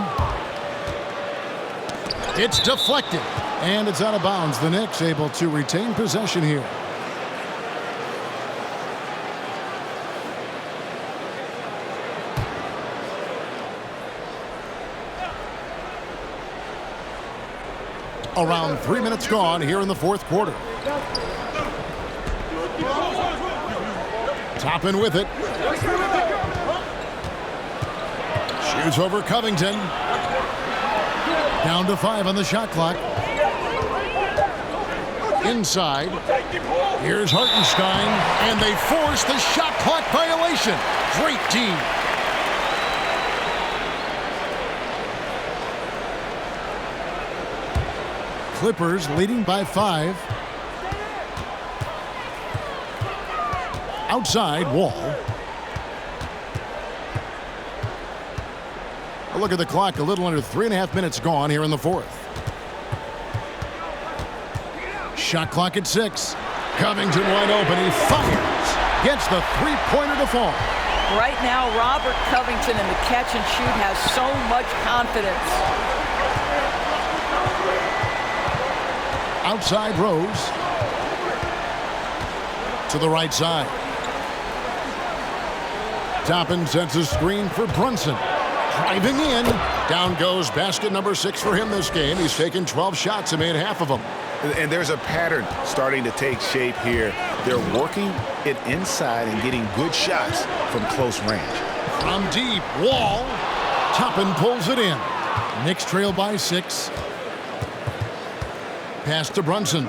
It's deflected. And it's out of bounds. The Knicks able to retain possession here. Around 3 minutes gone here in the fourth quarter. Toppin with it. Shoots over Covington. Down to 5 on the shot clock. Inside. Here's Hartenstein. And they force the shot clock violation. Great team. Clippers leading by 5. Outside, Wall. A look at the clock, a little under 3.5 minutes gone here in the fourth. Shot clock at 6. Covington wide open, he fires. Gets the three-pointer to fall. Right now, Robert Covington in the catch and shoot has so much confidence. Outside Rose. To the right side. Toppin sets a screen for Brunson. Driving in. Down goes basket number 6 for him this game. He's taken 12 shots and made half of them. And there's a pattern starting to take shape here. They're working it inside and getting good shots from close range. From deep, Wall. Toppin pulls it in. Knicks trail by 6. Pass to Brunson.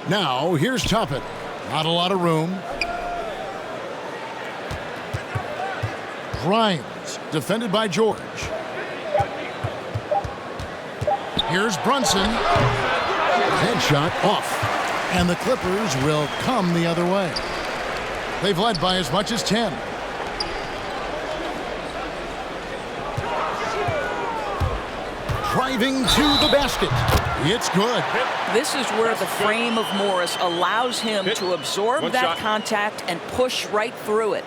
Now, here's Toppin. Not a lot of room. Grimes, defended by George. Here's Brunson. Headshot off. And the Clippers will come the other way. They've led by as much as 10. Driving to the basket. It's good. This is where the frame of Morris allows him to absorb One that shot. contact and push right through it.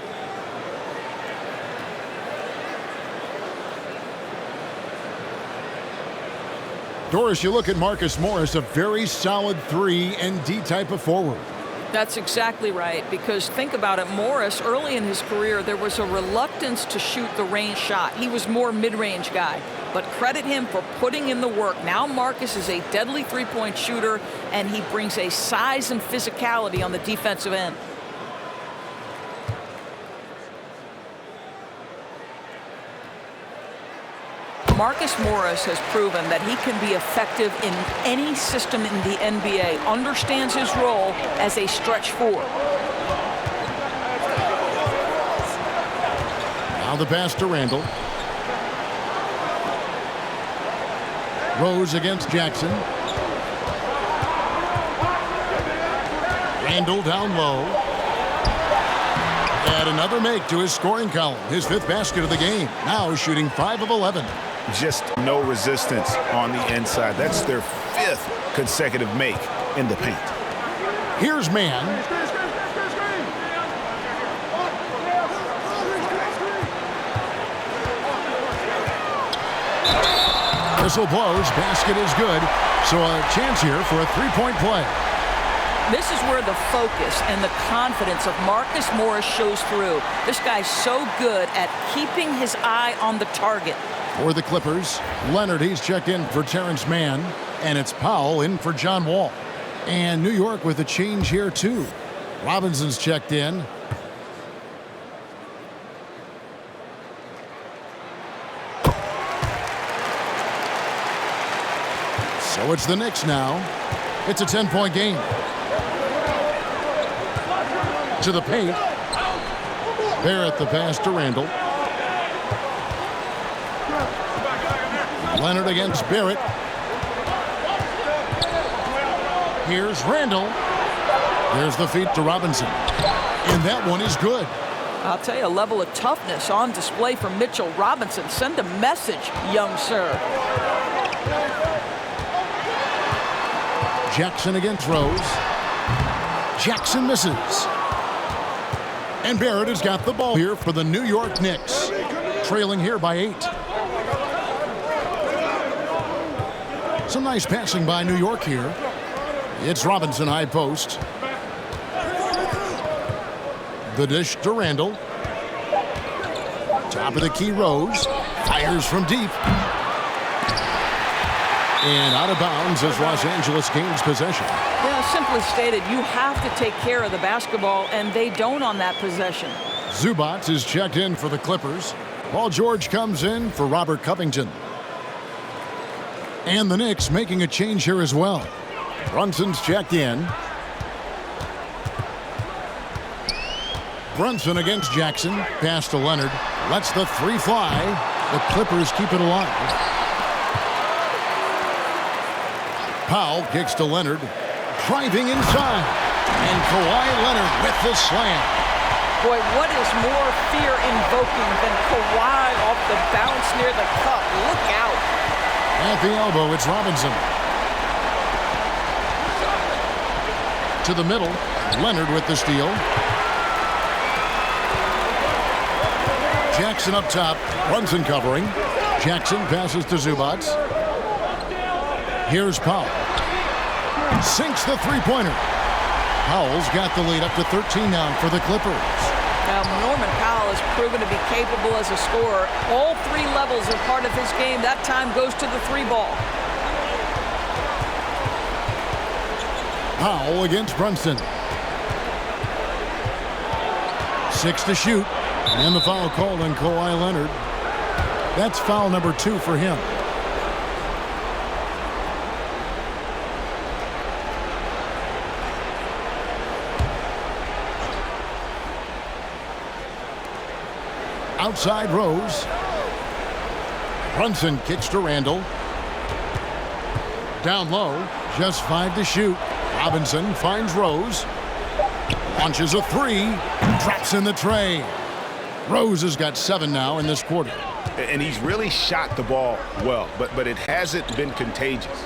Doris, you look at Marcus Morris, a very solid 3-and-D type of forward. That's exactly right, because think about it, Morris, early in his career, there was a reluctance to shoot the range shot. He was more mid-range guy, but credit him for putting in the work. Now Marcus is a deadly three-point shooter, and he brings a size and physicality on the defensive end. Marcus Morris has proven that he can be effective in any system in the NBA, understands his role as a stretch 4. Now the pass to Randall. Rose against Jackson. Randall down low. Add another make to his scoring column. His 5th basket of the game. Now shooting 5 of 11. Just no resistance on the inside. That's their 5th consecutive make in the paint. Here's Mann. Whistle blows. Basket is good. So a chance here for a 3-point play. This is where the focus and the confidence of Marcus Morris shows through. This guy's so good at keeping his eye on the target. For the Clippers, Leonard, he's checked in for Terrence Mann, and it's Powell in for John Wall. And New York with a change here, too. Robinson's checked in. So it's the Knicks now. It's a 10-point game. To the paint. Barrett the pass to Randall. Leonard against Barrett. Here's Randall. There's the feed to Robinson. And that one is good. I'll tell you, a level of toughness on display from Mitchell Robinson. Send a message, young sir. Jackson against Rose. Jackson misses. And Barrett has got the ball here for the New York Knicks. Trailing here by 8. Some nice passing by New York here. It's Robinson high post. The dish to Randall. Top of the key, Rose. Fires from deep. And out of bounds as Los Angeles gains possession. Yeah, simply stated, you have to take care of the basketball, and they don't on that possession. Zubac is checked in for the Clippers. Paul George comes in for Robert Covington. And the Knicks making a change here as well. Brunson's checked in. Brunson against Jackson. Pass to Leonard. Lets the 3 fly. The Clippers keep it alive. Powell kicks to Leonard. Driving inside. And Kawhi Leonard with the slam. Boy, what is more fear-invoking than Kawhi off the bounce near the cup? Look out. At the elbow, it's Robinson. To the middle, Leonard with the steal. Jackson up top, Brunson covering. Jackson passes to Zubac. Here's Powell. Sinks the three-pointer. Powell's got the lead up to 13 now for the Clippers. Now, Norman Powell has proven to be capable as a scorer. All three levels are part of his game. That time goes to the three ball. Powell against Brunson. 6 to shoot. And the foul called on Kawhi Leonard. That's foul number 2 for him. Outside Rose. Brunson kicks to Randall. Down low. Just 5 to shoot. Robinson finds Rose. Launches a 3. Drops in the tray. Rose has got 7 now in this quarter. And he's really shot the ball well, but it hasn't been contagious.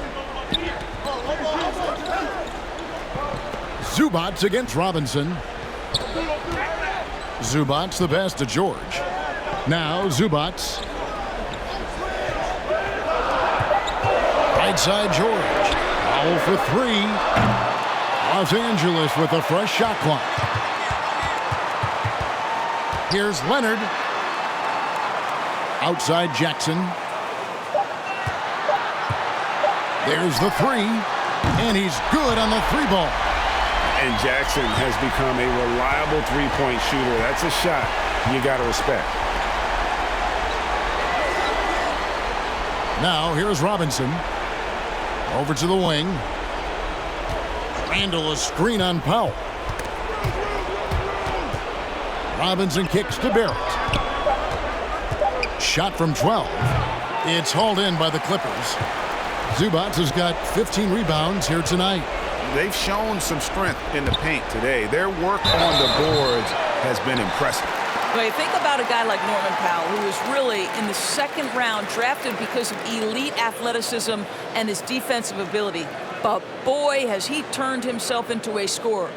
Zubats against Robinson. Zubats the pass to George. Now Zubats. Right side George. Foul for 3. Los Angeles with a fresh shot clock. Here's Leonard. Outside Jackson. There's the 3. And he's good on the 3 ball. And Jackson has become a reliable three-point shooter. That's a shot you got to respect. Now here's Robinson. Over to the wing. Randall a screen on Powell. Robinson kicks to Barrett. Shot from 12. It's hauled in by the Clippers. Zubats has got 15 rebounds here tonight. They've shown some strength in the paint today. Their work on the boards has been impressive. Well, you think about a guy like Norman Powell, who was really in the second round drafted because of elite athleticism and his defensive ability. But boy, has he turned himself into a scorer.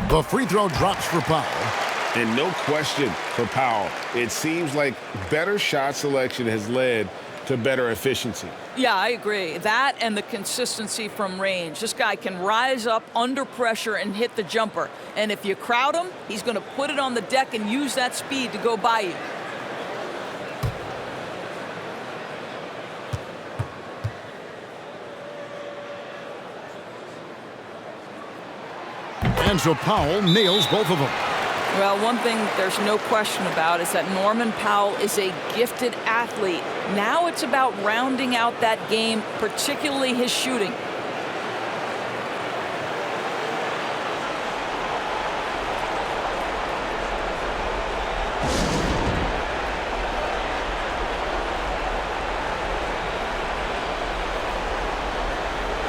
The free throw drops for Powell. And no question for Powell. It seems like better shot selection has led to better efficiency. Yeah, I agree. That and the consistency from range. This guy can rise up under pressure and hit the jumper. And if you crowd him, he's going to put it on the deck and use that speed to go by you. And so Powell nails both of them. Well, one thing there's no question about is that Norman Powell is a gifted athlete. Now it's about rounding out that game, particularly his shooting.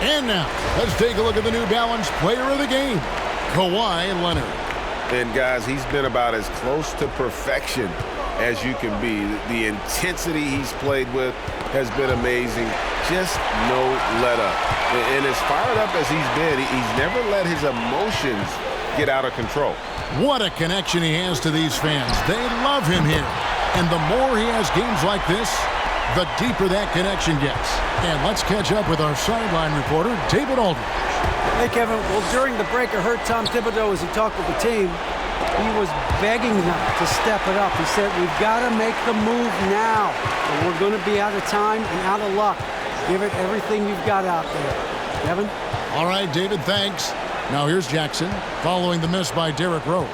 And now, let's take a look at the New Balance player of the game, Kawhi Leonard. And guys, he's been about as close to perfection as you can be. The intensity he's played with has been amazing. Just no let up. And as fired up as he's been, he's never let his emotions get out of control. What a connection he has to these fans. They love him here. And the more he has games like this, the deeper that connection gets. And let's catch up with our sideline reporter, David Aldridge. Hey, Kevin. Well, during the break, I heard Tom Thibodeau as he talked with the team. He was begging them to step it up. He said, we've got to make the move now. Or we're going to be out of time and out of luck. Give it everything you've got out there. Kevin? All right, David, thanks. Now here's Jackson following the miss by Derrick Rose.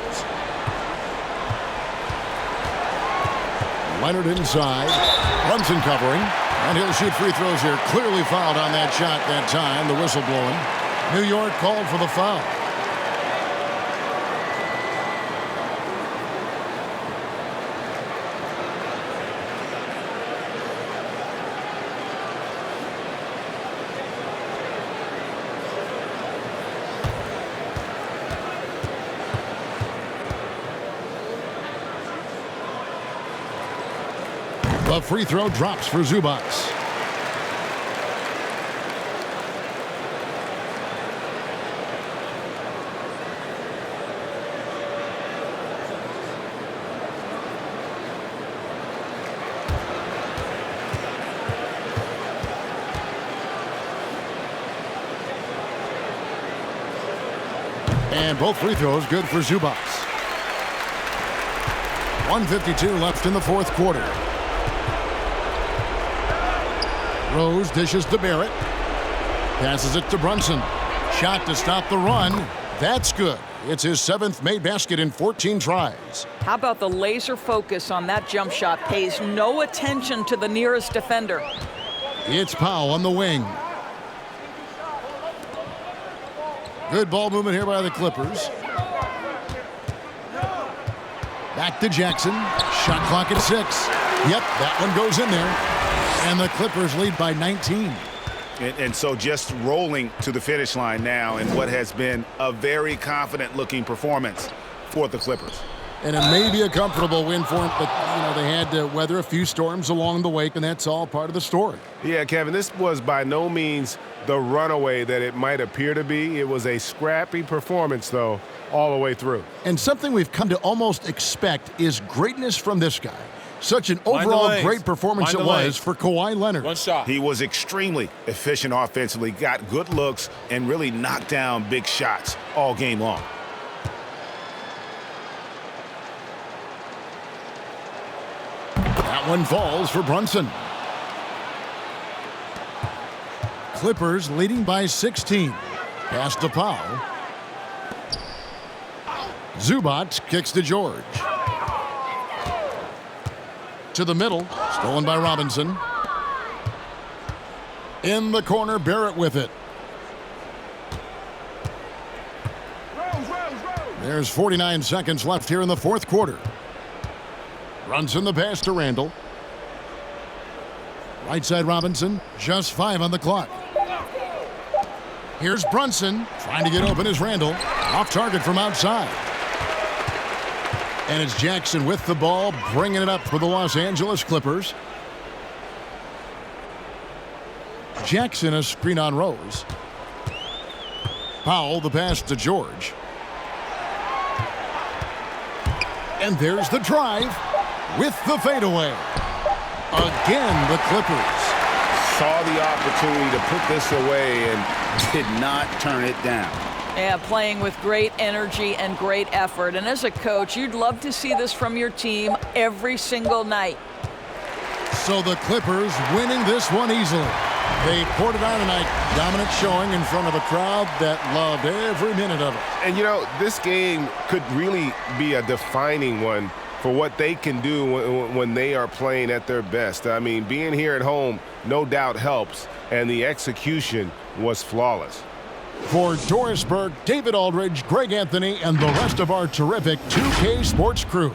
Leonard inside. Brunson covering. And he'll shoot free throws here. Clearly fouled on that shot that time. The whistle blowing. New York called for the foul. The free throw drops for Zubats. And both free throws good for Zubac. 1:52 left in the fourth quarter. Rose dishes to Barrett. Passes it to Brunson. Shot to stop the run. That's good. It's his 7th made basket in 14 tries. How about the laser focus on that jump shot? Pays no attention to the nearest defender. It's Powell on the wing. Good ball movement here by the Clippers. Back to Jackson. Shot clock at 6. Yep, that one goes in there. And the Clippers lead by 19. And so just rolling to the finish line now in what has been a very confident-looking performance for the Clippers. And it may be a comfortable win for them, but, they had to weather a few storms along the way, and that's all part of the story. Yeah, Kevin, this was by no means the runaway that it might appear to be. It was a scrappy performance, though, all the way through. And something we've come to almost expect is greatness from this guy. Such an overall great performance it was for Kawhi Leonard. One shot. He was extremely efficient offensively, got good looks, and really knocked down big shots all game long. That one falls for Brunson. Clippers leading by 16. Pass to Powell. Zubac kicks to George. To the middle, stolen by Robinson. In the corner, Barrett with it. There's 49 seconds left here in the fourth quarter. Runs in the pass to Randall. Right side Robinson, just 5 on the clock. Here's Brunson, trying to get open as Randall. Off target from outside. And it's Jackson with the ball, bringing it up for the Los Angeles Clippers. Jackson, a screen on Rose. Powell, the pass to George. And there's the drive with the fadeaway. Again, the Clippers. Saw the opportunity to put this away and did not turn it down. Yeah, playing with great energy and great effort. And as a coach, you'd love to see this from your team every single night. So the Clippers winning this one easily. They poured it on tonight. Dominant showing in front of a crowd that loved every minute of it. And, this game could really be a defining one for what they can do when they are playing at their best. I mean, being here at home no doubt helps, and the execution was flawless. For Doris Burke, David Aldridge, Greg Anthony, and the rest of our terrific 2K Sports crew,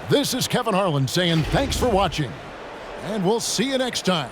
this is Kevin Harlan saying thanks for watching, and we'll see you next time.